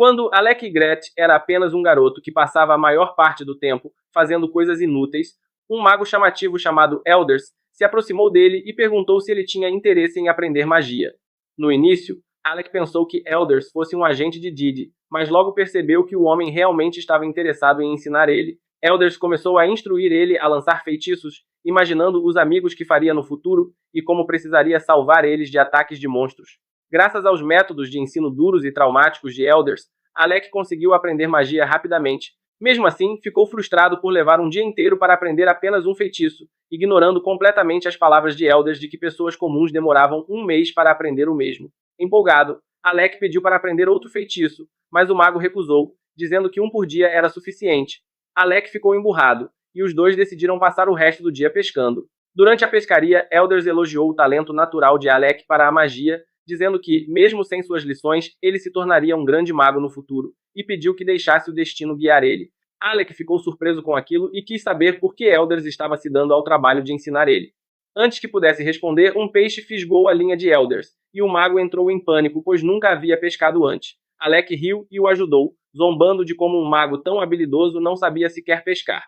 Quando Alec Gret era apenas um garoto que passava a maior parte do tempo fazendo coisas inúteis, um mago chamativo chamado Elders se aproximou dele e perguntou se ele tinha interesse em aprender magia. No início, Alec pensou que Elders fosse um agente de Didi, mas logo percebeu que o homem realmente estava interessado em ensinar ele. Elders começou a instruir ele a lançar feitiços, imaginando os amigos que faria no futuro e como precisaria salvar eles de ataques de monstros. Graças aos métodos de ensino duros e traumáticos de Elders, Alec conseguiu aprender magia rapidamente. Mesmo assim, ficou frustrado por levar um dia inteiro para aprender apenas um feitiço, ignorando completamente as palavras de Elders de que pessoas comuns demoravam um mês para aprender o mesmo. Empolgado, Alec pediu para aprender outro feitiço, mas o mago recusou, dizendo que um por dia era suficiente. Alec ficou emburrado, e os dois decidiram passar o resto do dia pescando. Durante a pescaria, Elders elogiou o talento natural de Alec para a magia, dizendo que, mesmo sem suas lições, ele se tornaria um grande mago no futuro, e pediu que deixasse o destino guiar ele. Alec ficou surpreso com aquilo e quis saber por que Elders estava se dando ao trabalho de ensinar ele. Antes que pudesse responder, um peixe fisgou a linha de Elders, e o mago entrou em pânico, pois nunca havia pescado antes. Alec riu e o ajudou, zombando de como um mago tão habilidoso não sabia sequer pescar.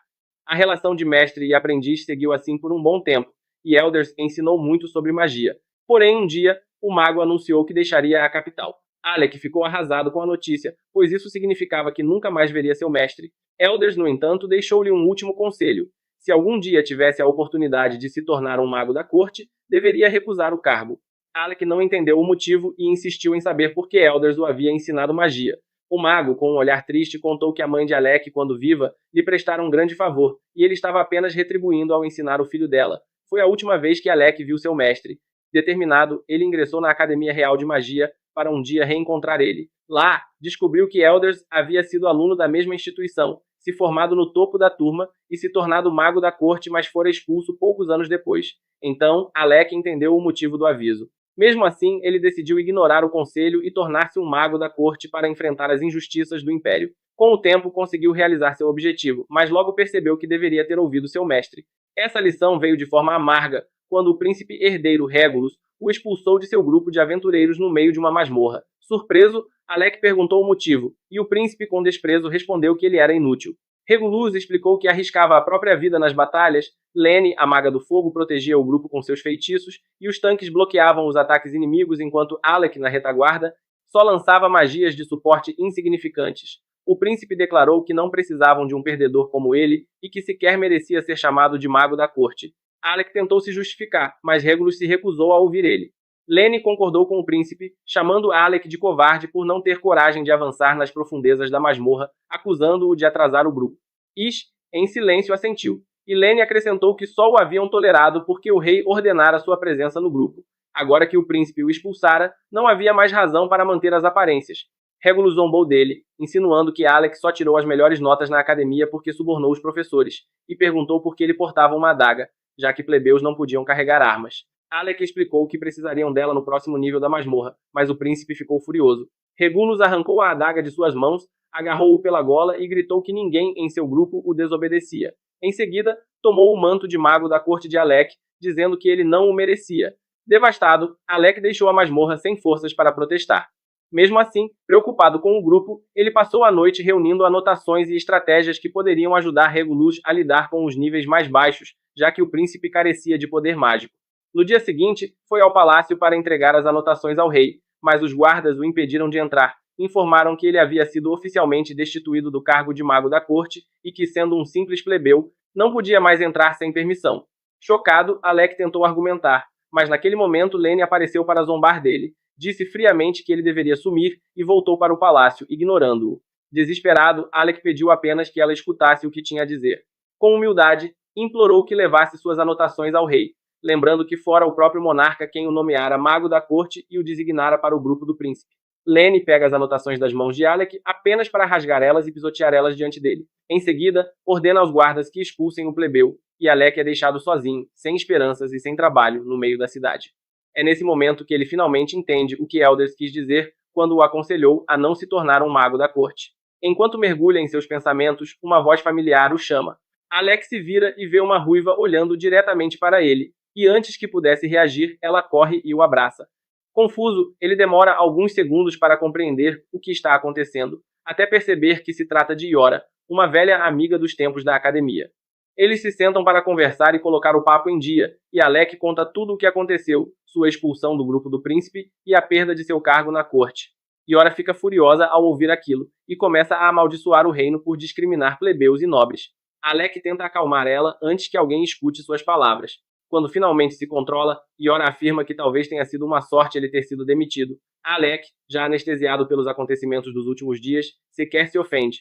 A relação de mestre e aprendiz seguiu assim por um bom tempo, e Elders ensinou muito sobre magia. Porém, um dia, o mago anunciou que deixaria a capital. Alec ficou arrasado com a notícia, pois isso significava que nunca mais veria seu mestre. Elders, no entanto, deixou-lhe um último conselho. Se algum dia tivesse a oportunidade de se tornar um mago da corte, deveria recusar o cargo. Alec não entendeu o motivo e insistiu em saber por que Elders o havia ensinado magia. O mago, com um olhar triste, contou que a mãe de Alec, quando viva, lhe prestara um grande favor, e ele estava apenas retribuindo ao ensinar o filho dela. Foi a última vez que Alec viu seu mestre. Determinado, ele ingressou na Academia Real de Magia para um dia reencontrar ele. Lá, descobriu que Elders havia sido aluno da mesma instituição, se formado no topo da turma e se tornado mago da corte, mas fora expulso poucos anos depois. Então, Alec entendeu o motivo do aviso. Mesmo assim, ele decidiu ignorar o conselho e tornar-se um mago da corte para enfrentar as injustiças do Império. Com o tempo, conseguiu realizar seu objetivo, mas logo percebeu que deveria ter ouvido seu mestre. Essa lição veio de forma amarga, quando o príncipe herdeiro Regulus o expulsou de seu grupo de aventureiros no meio de uma masmorra. Surpreso, Alec perguntou o motivo, e o príncipe com desprezo respondeu que ele era inútil. Regulus explicou que arriscava a própria vida nas batalhas, Lene, a maga do fogo, protegia o grupo com seus feitiços, e os tanques bloqueavam os ataques inimigos enquanto Alec, na retaguarda, só lançava magias de suporte insignificantes. O príncipe declarou que não precisavam de um perdedor como ele e que sequer merecia ser chamado de mago da corte. Alec tentou se justificar, mas Regulus se recusou a ouvir ele. Lene concordou com o príncipe, chamando Alec de covarde por não ter coragem de avançar nas profundezas da masmorra, acusando-o de atrasar o grupo. Ish, em silêncio, assentiu, e Lene acrescentou que só o haviam tolerado porque o rei ordenara sua presença no grupo. Agora que o príncipe o expulsara, não havia mais razão para manter as aparências. Regulus zombou dele, insinuando que Alec só tirou as melhores notas na academia porque subornou os professores, e perguntou por que ele portava uma adaga, já que plebeus não podiam carregar armas. Alec explicou que precisariam dela no próximo nível da masmorra, mas o príncipe ficou furioso. Regulus arrancou a adaga de suas mãos, agarrou-o pela gola e gritou que ninguém em seu grupo o desobedecia. Em seguida, tomou o manto de mago da corte de Alec, dizendo que ele não o merecia. Devastado, Alec deixou a masmorra sem forças para protestar. Mesmo assim, preocupado com o grupo, ele passou a noite reunindo anotações e estratégias que poderiam ajudar Regulus a lidar com os níveis mais baixos, já que o príncipe carecia de poder mágico. No dia seguinte, foi ao palácio para entregar as anotações ao rei, mas os guardas o impediram de entrar. Informaram que ele havia sido oficialmente destituído do cargo de mago da corte e que, sendo um simples plebeu, não podia mais entrar sem permissão. Chocado, Alec tentou argumentar, mas naquele momento Lene apareceu para zombar dele. Disse friamente que ele deveria sumir e voltou para o palácio, ignorando-o. Desesperado, Alec pediu apenas que ela escutasse o que tinha a dizer. Com humildade, implorou que levasse suas anotações ao rei, lembrando que fora o próprio monarca quem o nomeara mago da corte e o designara para o grupo do príncipe. Lene pega as anotações das mãos de Alec apenas para rasgar elas e pisotear elas diante dele. Em seguida, ordena aos guardas que expulsem o plebeu, e Alec é deixado sozinho, sem esperanças e sem trabalho, no meio da cidade. É nesse momento que ele finalmente entende o que Elders quis dizer quando o aconselhou a não se tornar um mago da corte. Enquanto mergulha em seus pensamentos, uma voz familiar o chama. Alec se vira e vê uma ruiva olhando diretamente para ele, e antes que pudesse reagir, ela corre e o abraça. Confuso, ele demora alguns segundos para compreender o que está acontecendo, até perceber que se trata de Yora, uma velha amiga dos tempos da academia. Eles se sentam para conversar e colocar o papo em dia, e Alec conta tudo o que aconteceu, sua expulsão do grupo do príncipe e a perda de seu cargo na corte. Yora fica furiosa ao ouvir aquilo, e começa a amaldiçoar o reino por discriminar plebeus e nobres. Alec tenta acalmar ela antes que alguém escute suas palavras. Quando finalmente se controla, Yora afirma que talvez tenha sido uma sorte ele ter sido demitido. Alec, já anestesiado pelos acontecimentos dos últimos dias, sequer se ofende.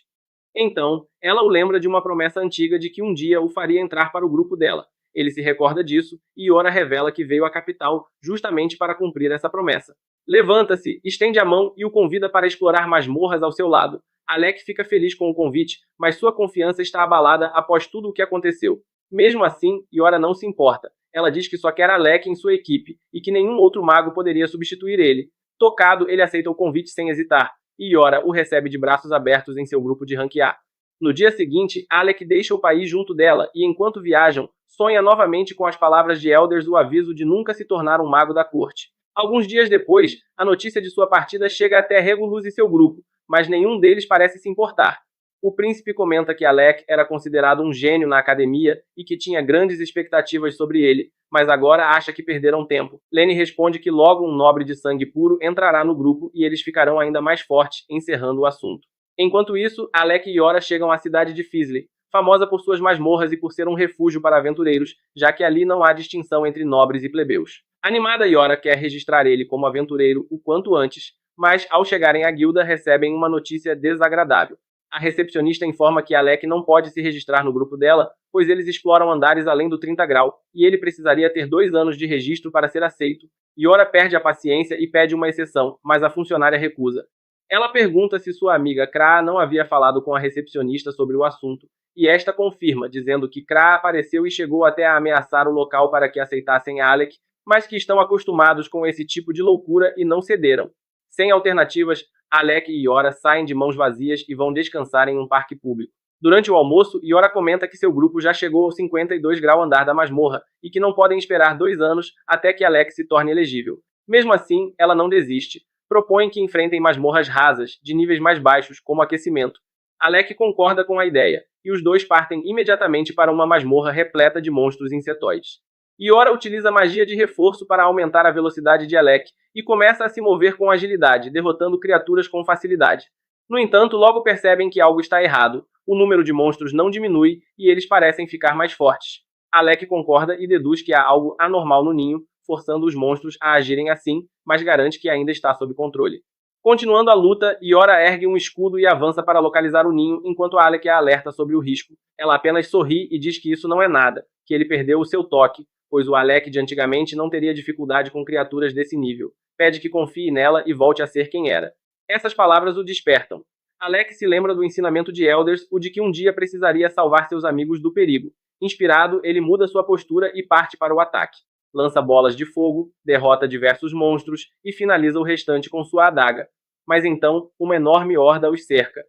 Então, ela o lembra de uma promessa antiga de que um dia o faria entrar para o grupo dela. Ele se recorda disso e Yora revela que veio à capital justamente para cumprir essa promessa. Levanta-se, estende a mão e o convida para explorar masmorras ao seu lado. Alec fica feliz com o convite, mas sua confiança está abalada após tudo o que aconteceu. Mesmo assim, Yora não se importa. Ela diz que só quer Alec em sua equipe e que nenhum outro mago poderia substituir ele. Tocado, ele aceita o convite sem hesitar, e Yora o recebe de braços abertos em seu grupo de rank A. No dia seguinte, Alec deixa o país junto dela e, enquanto viajam, sonha novamente com as palavras de Elders o aviso de nunca se tornar um mago da corte. Alguns dias depois, a notícia de sua partida chega até Regulus e seu grupo, mas nenhum deles parece se importar. O príncipe comenta que Alec era considerado um gênio na academia e que tinha grandes expectativas sobre ele, mas agora acha que perderam tempo. Lenny responde que logo um nobre de sangue puro entrará no grupo e eles ficarão ainda mais fortes, encerrando o assunto. Enquanto isso, Alec e Yora chegam à cidade de Fisley, famosa por suas masmorras e por ser um refúgio para aventureiros, já que ali não há distinção entre nobres e plebeus. Animada, Yora quer registrar ele como aventureiro o quanto antes, mas ao chegarem à guilda recebem uma notícia desagradável. A recepcionista informa que Alec não pode se registrar no grupo dela, pois eles exploram andares além do 30 grau, e ele precisaria ter 2 anos de registro para ser aceito. Yora perde a paciência e pede uma exceção, mas a funcionária recusa. Ela pergunta se sua amiga Kra não havia falado com a recepcionista sobre o assunto, e esta confirma, dizendo que Kra apareceu e chegou até a ameaçar o local para que aceitassem Alec, mas que estão acostumados com esse tipo de loucura e não cederam. Sem alternativas, Alec e Yora saem de mãos vazias e vão descansar em um parque público. Durante o almoço, Yora comenta que seu grupo já chegou ao 52 grau andar da masmorra e que não podem esperar 2 anos até que Alec se torne elegível. Mesmo assim, ela não desiste. Propõe que enfrentem masmorras rasas, de níveis mais baixos, como aquecimento. Alec concorda com a ideia, e os dois partem imediatamente para uma masmorra repleta de monstros insetoides. Yora utiliza magia de reforço para aumentar a velocidade de Alec e começa a se mover com agilidade, derrotando criaturas com facilidade. No entanto, logo percebem que algo está errado, o número de monstros não diminui e eles parecem ficar mais fortes. Alec concorda e deduz que há algo anormal no ninho, forçando os monstros a agirem assim, mas garante que ainda está sob controle. Continuando a luta, Yora ergue um escudo e avança para localizar o ninho, enquanto Alec a alerta sobre o risco. Ela apenas sorri e diz que isso não é nada, que ele perdeu o seu toque, pois o Alec de antigamente não teria dificuldade com criaturas desse nível. Pede que confie nela e volte a ser quem era. Essas palavras o despertam. Alec se lembra do ensinamento de Elders, o de que um dia precisaria salvar seus amigos do perigo. Inspirado, ele muda sua postura e parte para o ataque. Lança bolas de fogo, derrota diversos monstros e finaliza o restante com sua adaga. Mas então, uma enorme horda os cerca.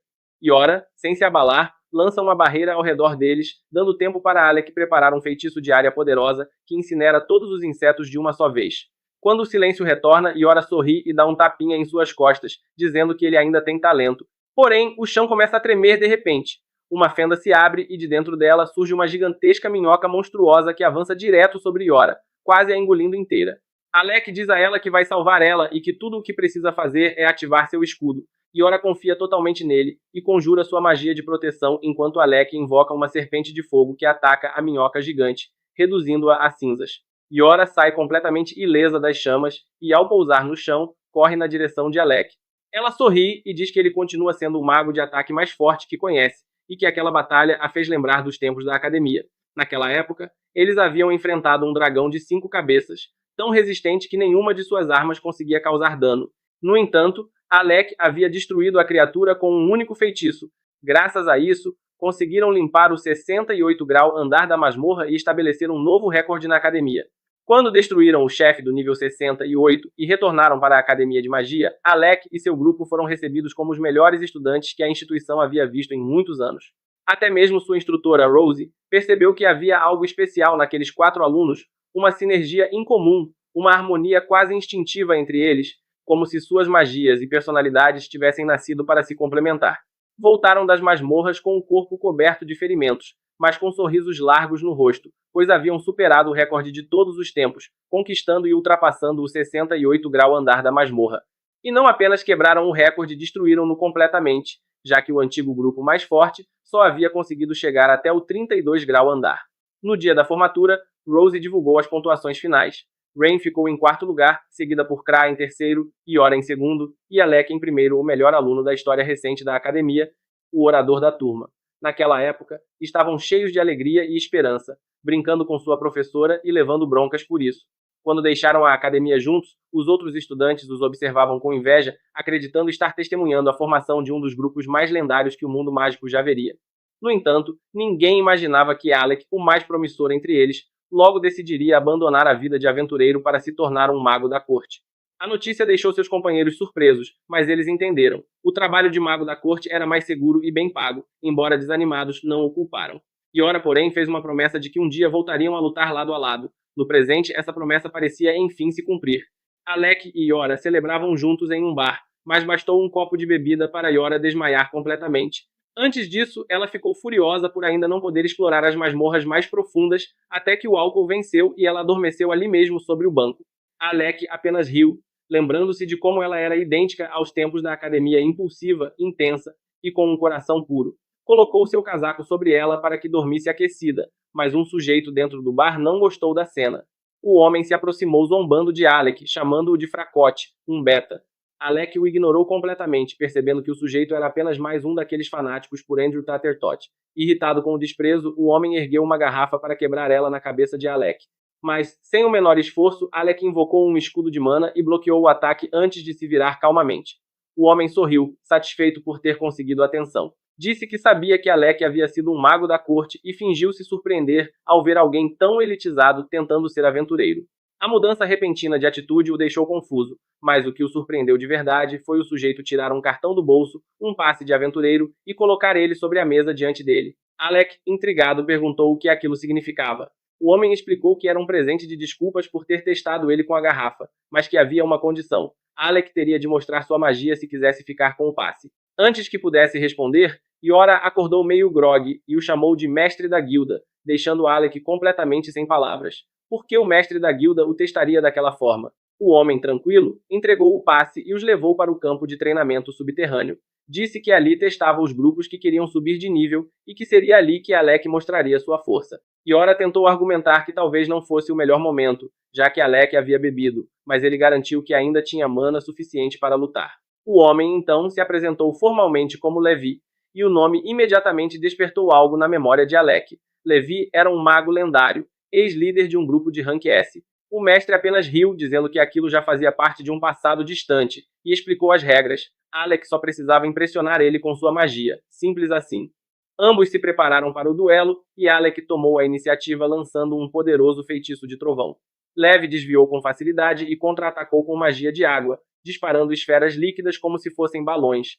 Yora, sem se abalar, lança uma barreira ao redor deles, dando tempo para Alec preparar um feitiço de área poderosa que incinera todos os insetos de uma só vez. Quando o silêncio retorna, Yora sorri e dá um tapinha em suas costas, dizendo que ele ainda tem talento. Porém, o chão começa a tremer de repente. Uma fenda se abre e de dentro dela surge uma gigantesca minhoca monstruosa que avança direto sobre Yora, quase a engolindo inteira. Alec diz a ela que vai salvar ela e que tudo o que precisa fazer é ativar seu escudo. Yora confia totalmente nele e conjura sua magia de proteção enquanto Alec invoca uma serpente de fogo que ataca a minhoca gigante, reduzindo-a a cinzas. Yora sai completamente ilesa das chamas e, ao pousar no chão, corre na direção de Alec. Ela sorri e diz que ele continua sendo o mago de ataque mais forte que conhece e que aquela batalha a fez lembrar dos tempos da academia. Naquela época, eles haviam enfrentado um dragão de 5 cabeças, tão resistente que nenhuma de suas armas conseguia causar dano. No entanto, Alec havia destruído a criatura com um único feitiço. Graças a isso, conseguiram limpar o 68 grau andar da masmorra e estabelecer um novo recorde na academia. Quando destruíram o chefe do nível 68 e retornaram para a Academia de Magia, Alec e seu grupo foram recebidos como os melhores estudantes que a instituição havia visto em muitos anos. Até mesmo sua instrutora, Rosie, percebeu que havia algo especial naqueles 4 alunos, uma sinergia incomum, uma harmonia quase instintiva entre eles, como se suas magias e personalidades tivessem nascido para se complementar. Voltaram das masmorras com o corpo coberto de ferimentos, mas com sorrisos largos no rosto, pois haviam superado o recorde de todos os tempos, conquistando e ultrapassando o 68-grau andar da masmorra. E não apenas quebraram o recorde, destruíram-no completamente, já que o antigo grupo mais forte só havia conseguido chegar até o 32-grau andar. No dia da formatura, Rose divulgou as pontuações finais. Rain ficou em quarto lugar, seguida por Kra em terceiro, Iora em segundo e Alec em primeiro, o melhor aluno da história recente da academia, o orador da turma. Naquela época, estavam cheios de alegria e esperança, brincando com sua professora e levando broncas por isso. Quando deixaram a academia juntos, os outros estudantes os observavam com inveja, acreditando estar testemunhando a formação de um dos grupos mais lendários que o mundo mágico já veria. No entanto, ninguém imaginava que Alec, o mais promissor entre eles, logo decidiria abandonar a vida de aventureiro para se tornar um mago da corte. A notícia deixou seus companheiros surpresos, mas eles entenderam. O trabalho de mago da corte era mais seguro e bem pago, embora desanimados não o culparam. Iora, porém, fez uma promessa de que um dia voltariam a lutar lado a lado. No presente, essa promessa parecia enfim se cumprir. Alec e Iora celebravam juntos em um bar, mas bastou um copo de bebida para Iora desmaiar completamente. Antes disso, ela ficou furiosa por ainda não poder explorar as masmorras mais profundas, até que o álcool venceu e ela adormeceu ali mesmo sobre o banco. Alec apenas riu, lembrando-se de como ela era idêntica aos tempos da academia, impulsiva, intensa e com um coração puro. Colocou seu casaco sobre ela para que dormisse aquecida, mas um sujeito dentro do bar não gostou da cena. O homem se aproximou zombando de Alec, chamando-o de fracote, um beta. Alec o ignorou completamente, percebendo que o sujeito era apenas mais um daqueles fanáticos por Andrew Tattertott. Irritado com o desprezo, o homem ergueu uma garrafa para quebrar ela na cabeça de Alec. Mas, sem o menor esforço, Alec invocou um escudo de mana e bloqueou o ataque antes de se virar calmamente. O homem sorriu, satisfeito por ter conseguido a atenção. Disse que sabia que Alec havia sido um mago da corte e fingiu se surpreender ao ver alguém tão elitizado tentando ser aventureiro. A mudança repentina de atitude o deixou confuso, mas o que o surpreendeu de verdade foi o sujeito tirar um cartão do bolso, um passe de aventureiro e colocar ele sobre a mesa diante dele. Alec, intrigado, perguntou o que aquilo significava. O homem explicou que era um presente de desculpas por ter testado ele com a garrafa, mas que havia uma condição. Alec teria de mostrar sua magia se quisesse ficar com o passe. Antes que pudesse responder, Iora acordou meio grogue e o chamou de mestre da guilda, deixando Alec completamente sem palavras. Por que o mestre da guilda o testaria daquela forma? O homem, tranquilo, entregou o passe e os levou para o campo de treinamento subterrâneo. Disse que ali testava os grupos que queriam subir de nível e que seria ali que Alec mostraria sua força. Iora tentou argumentar que talvez não fosse o melhor momento, já que Alec havia bebido, mas ele garantiu que ainda tinha mana suficiente para lutar. O homem, então, se apresentou formalmente como Levi, e o nome imediatamente despertou algo na memória de Alec. Levi era um mago lendário, ex-líder de um grupo de rank S. O mestre apenas riu, dizendo que aquilo já fazia parte de um passado distante, e explicou as regras. Alec só precisava impressionar ele com sua magia. Simples assim. Ambos se prepararam para o duelo, e Alec tomou a iniciativa lançando um poderoso feitiço de trovão. Levi desviou com facilidade e contra-atacou com magia de água, disparando esferas líquidas como se fossem balões.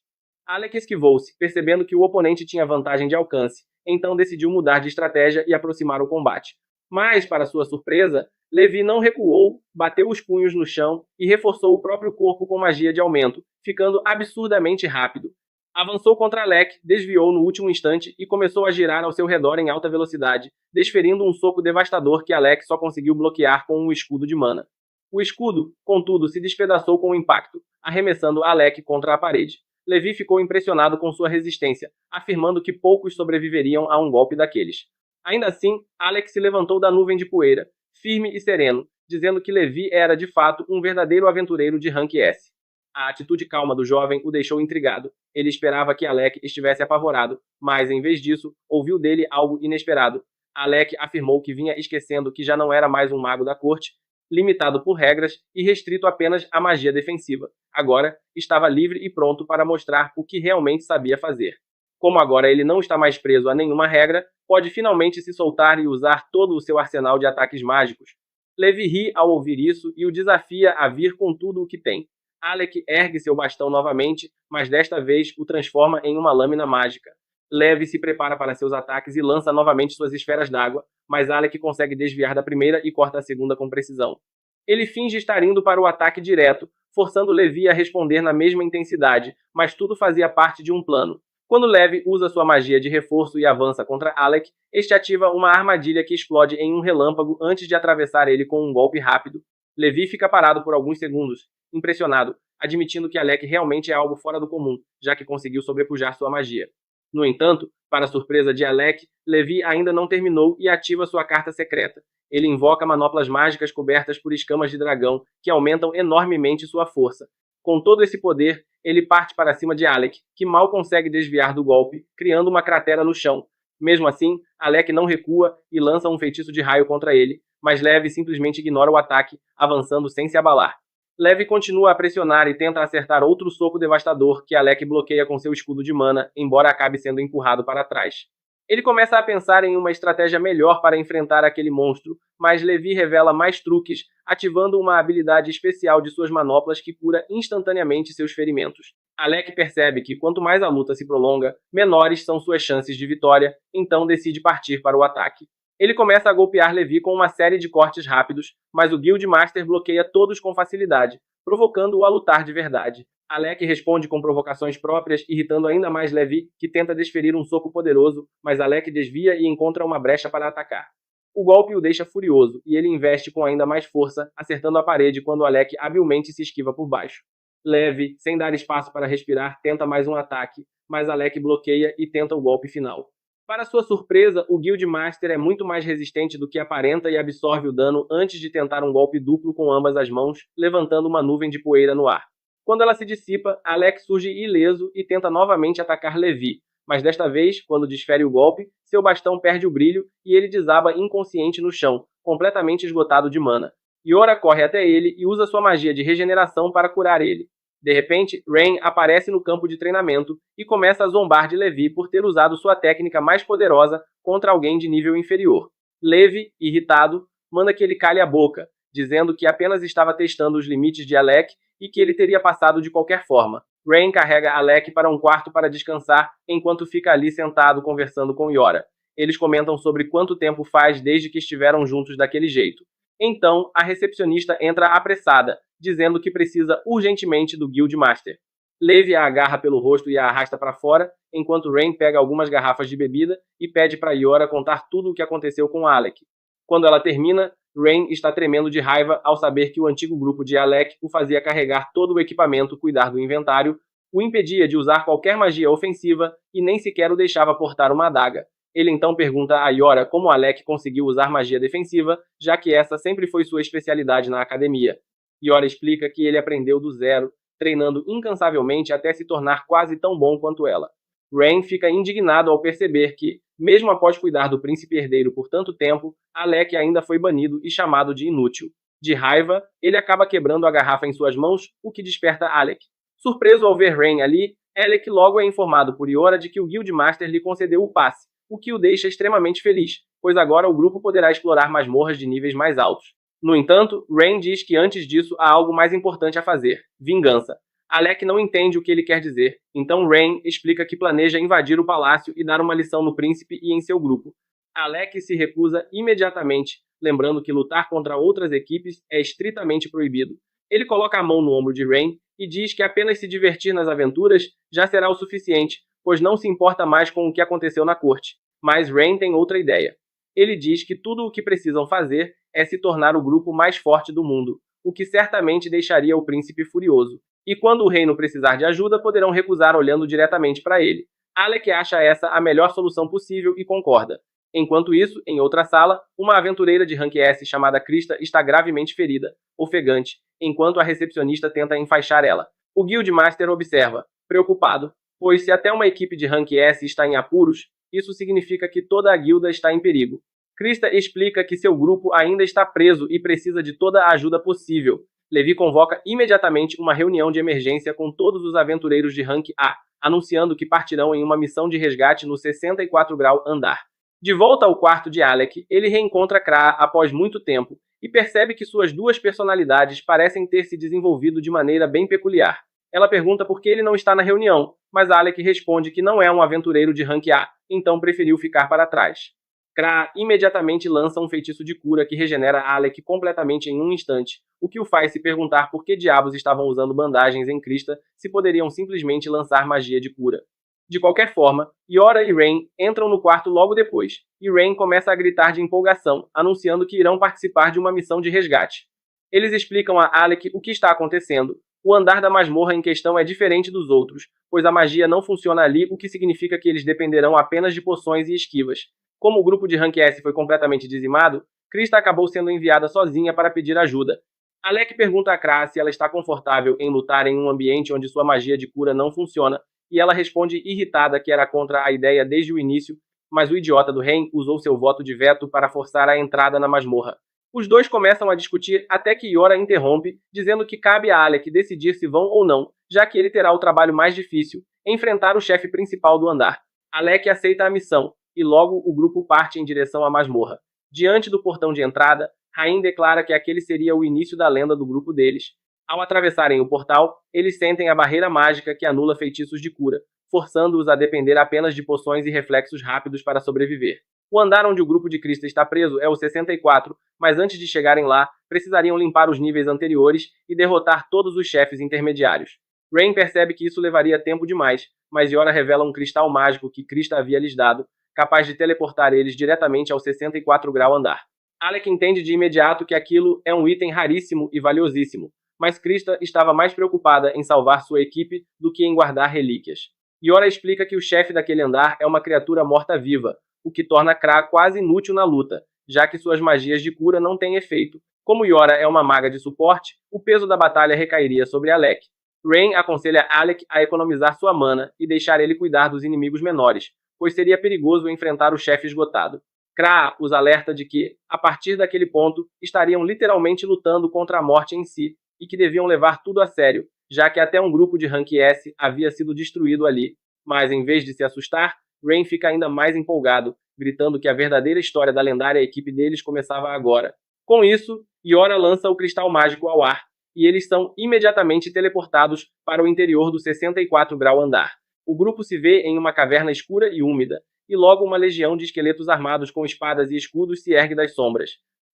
Alec esquivou-se, percebendo que o oponente tinha vantagem de alcance, então decidiu mudar de estratégia e aproximar o combate. Mas, para sua surpresa, Levi não recuou, bateu os punhos no chão e reforçou o próprio corpo com magia de aumento, ficando absurdamente rápido. Avançou contra Alec, desviou no último instante e começou a girar ao seu redor em alta velocidade, desferindo um soco devastador que Alec só conseguiu bloquear com um escudo de mana. O escudo, contudo, se despedaçou com o impacto, arremessando Alec contra a parede. Levi ficou impressionado com sua resistência, afirmando que poucos sobreviveriam a um golpe daqueles. Ainda assim, Alec se levantou da nuvem de poeira, firme e sereno, dizendo que Levi era, de fato, um verdadeiro aventureiro de rank S. A atitude calma do jovem o deixou intrigado. Ele esperava que Alec estivesse apavorado, mas, em vez disso, ouviu dele algo inesperado. Alec afirmou que vinha esquecendo que já não era mais um mago da corte, limitado por regras e restrito apenas à magia defensiva. Agora, estava livre e pronto para mostrar o que realmente sabia fazer. Como agora ele não está mais preso a nenhuma regra, pode finalmente se soltar e usar todo o seu arsenal de ataques mágicos. Levi ri ao ouvir isso e o desafia a vir com tudo o que tem. Alec ergue seu bastão novamente, mas desta vez o transforma em uma lâmina mágica. Levi se prepara para seus ataques e lança novamente suas esferas d'água, mas Alec consegue desviar da primeira e corta a segunda com precisão. Ele finge estar indo para o ataque direto, forçando Levi a responder na mesma intensidade, mas tudo fazia parte de um plano. Quando Levi usa sua magia de reforço e avança contra Alec, este ativa uma armadilha que explode em um relâmpago antes de atravessar ele com um golpe rápido. Levi fica parado por alguns segundos, impressionado, admitindo que Alec realmente é algo fora do comum, já que conseguiu sobrepujar sua magia. No entanto, para surpresa de Alec, Levi ainda não terminou e ativa sua carta secreta. Ele invoca manoplas mágicas cobertas por escamas de dragão, que aumentam enormemente sua força. Com todo esse poder, ele parte para cima de Alec, que mal consegue desviar do golpe, criando uma cratera no chão. Mesmo assim, Alec não recua e lança um feitiço de raio contra ele, mas Levi simplesmente ignora o ataque, avançando sem se abalar. Levi continua a pressionar e tenta acertar outro soco devastador que Alec bloqueia com seu escudo de mana, embora acabe sendo empurrado para trás. Ele começa a pensar em uma estratégia melhor para enfrentar aquele monstro, mas Levi revela mais truques, ativando uma habilidade especial de suas manoplas que cura instantaneamente seus ferimentos. Alec percebe que quanto mais a luta se prolonga, menores são suas chances de vitória, então decide partir para o ataque. Ele começa a golpear Levi com uma série de cortes rápidos, mas o Guildmaster bloqueia todos com facilidade, provocando-o a lutar de verdade. Alec responde com provocações próprias, irritando ainda mais Levi, que tenta desferir um soco poderoso, mas Alec desvia e encontra uma brecha para atacar. O golpe o deixa furioso, e ele investe com ainda mais força, acertando a parede quando Alec habilmente se esquiva por baixo. Levi, sem dar espaço para respirar, tenta mais um ataque, mas Alec bloqueia e tenta o golpe final. Para sua surpresa, o Guildmaster é muito mais resistente do que aparenta e absorve o dano antes de tentar um golpe duplo com ambas as mãos, levantando uma nuvem de poeira no ar. Quando ela se dissipa, Alec surge ileso e tenta novamente atacar Levi, mas desta vez, quando desfere o golpe, seu bastão perde o brilho e ele desaba inconsciente no chão, completamente esgotado de mana. Yora corre até ele e usa sua magia de regeneração para curar ele. De repente, Rain aparece no campo de treinamento e começa a zombar de Levi por ter usado sua técnica mais poderosa contra alguém de nível inferior. Levi, irritado, manda que ele cale a boca, dizendo que apenas estava testando os limites de Alec e que ele teria passado de qualquer forma. Rain carrega Alec para um quarto para descansar, enquanto fica ali sentado conversando com Yora. Eles comentam sobre quanto tempo faz desde que estiveram juntos daquele jeito. Então, a recepcionista entra apressada, dizendo que precisa urgentemente do Guildmaster. Levi a agarra pelo rosto e a arrasta para fora, enquanto Rain pega algumas garrafas de bebida e pede para Yora contar tudo o que aconteceu com Alec. Quando ela termina, Rain está tremendo de raiva ao saber que o antigo grupo de Alec o fazia carregar todo o equipamento, cuidar do inventário, o impedia de usar qualquer magia ofensiva e nem sequer o deixava portar uma adaga. Ele então pergunta a Yora como Alec conseguiu usar magia defensiva, já que essa sempre foi sua especialidade na academia. Yora explica que ele aprendeu do zero, treinando incansavelmente até se tornar quase tão bom quanto ela. Rain fica indignado ao perceber que, mesmo após cuidar do príncipe herdeiro por tanto tempo, Alec ainda foi banido e chamado de inútil. De raiva, ele acaba quebrando a garrafa em suas mãos, o que desperta Alec. Surpreso ao ver Rain ali, Alec logo é informado por Yora de que o Guildmaster lhe concedeu o passe, o que o deixa extremamente feliz, pois agora o grupo poderá explorar masmorras de níveis mais altos. No entanto, Rain diz que antes disso há algo mais importante a fazer: vingança. Alec não entende o que ele quer dizer, então Rain explica que planeja invadir o palácio e dar uma lição no príncipe e em seu grupo. Alec se recusa imediatamente, lembrando que lutar contra outras equipes é estritamente proibido. Ele coloca a mão no ombro de Rain e diz que apenas se divertir nas aventuras já será o suficiente, pois não se importa mais com o que aconteceu na corte. Mas Rain tem outra ideia. Ele diz que tudo o que precisam fazer é se tornar o grupo mais forte do mundo, o que certamente deixaria o príncipe furioso. E quando o reino precisar de ajuda, poderão recusar olhando diretamente para ele. Alec acha essa a melhor solução possível e concorda. Enquanto isso, em outra sala, uma aventureira de rank S chamada Krista está gravemente ferida, ofegante, enquanto a recepcionista tenta enfaixar ela. O Guildmaster observa, preocupado, pois se até uma equipe de rank S está em apuros, isso significa que toda a guilda está em perigo. Krista explica que seu grupo ainda está preso e precisa de toda a ajuda possível. Levi convoca imediatamente uma reunião de emergência com todos os aventureiros de rank A, anunciando que partirão em uma missão de resgate no 64 grau andar. De volta ao quarto de Alec, ele reencontra Kraa após muito tempo e percebe que suas duas personalidades parecem ter se desenvolvido de maneira bem peculiar. Ela pergunta por que ele não está na reunião, mas Alec responde que não é um aventureiro de rank A, então preferiu ficar para trás. Kra imediatamente lança um feitiço de cura que regenera Alec completamente em um instante, o que o faz se perguntar por que diabos estavam usando bandagens em Krista se poderiam simplesmente lançar magia de cura. De qualquer forma, Yora e Rain entram no quarto logo depois, e Rain começa a gritar de empolgação, anunciando que irão participar de uma missão de resgate. Eles explicam a Alec o que está acontecendo. O andar da masmorra em questão é diferente dos outros, pois a magia não funciona ali, o que significa que eles dependerão apenas de poções e esquivas. Como o grupo de Rank S foi completamente dizimado, Krista acabou sendo enviada sozinha para pedir ajuda. Alec pergunta a Kra se ela está confortável em lutar em um ambiente onde sua magia de cura não funciona, e ela responde irritada que era contra a ideia desde o início, mas o idiota do Ren usou seu voto de veto para forçar a entrada na masmorra. Os dois começam a discutir até que Yora interrompe, dizendo que cabe a Alec decidir se vão ou não, já que ele terá o trabalho mais difícil, enfrentar o chefe principal do andar. Alec aceita a missão, e logo o grupo parte em direção à masmorra. Diante do portão de entrada, Rain declara que aquele seria o início da lenda do grupo deles. Ao atravessarem o portal, eles sentem a barreira mágica que anula feitiços de cura, forçando-os a depender apenas de poções e reflexos rápidos para sobreviver. O andar onde o grupo de Krista está preso é o 64, mas antes de chegarem lá, precisariam limpar os níveis anteriores e derrotar todos os chefes intermediários. Rain percebe que isso levaria tempo demais, mas Yora revela um cristal mágico que Krista havia lhes dado, capaz de teleportar eles diretamente ao 64 grau andar. Alec entende de imediato que aquilo é um item raríssimo e valiosíssimo, mas Krista estava mais preocupada em salvar sua equipe do que em guardar relíquias. Yora explica que o chefe daquele andar é uma criatura morta-viva, o que torna Kra quase inútil na luta, já que suas magias de cura não têm efeito. Como Yora é uma maga de suporte, o peso da batalha recairia sobre Alec. Rain aconselha Alec a economizar sua mana e deixar ele cuidar dos inimigos menores, pois seria perigoso enfrentar o chefe esgotado. Kra os alerta de que, a partir daquele ponto, estariam literalmente lutando contra a morte em si, e que deviam levar tudo a sério, já que até um grupo de Rank S havia sido destruído ali. Mas, em vez de se assustar, Rain fica ainda mais empolgado, gritando que a verdadeira história da lendária equipe deles começava agora. Com isso, Yora lança o cristal mágico ao ar, e eles são imediatamente teleportados para o interior do 64 grau andar. O grupo se vê em uma caverna escura e úmida, e logo uma legião de esqueletos armados com espadas e escudos se ergue das sombras.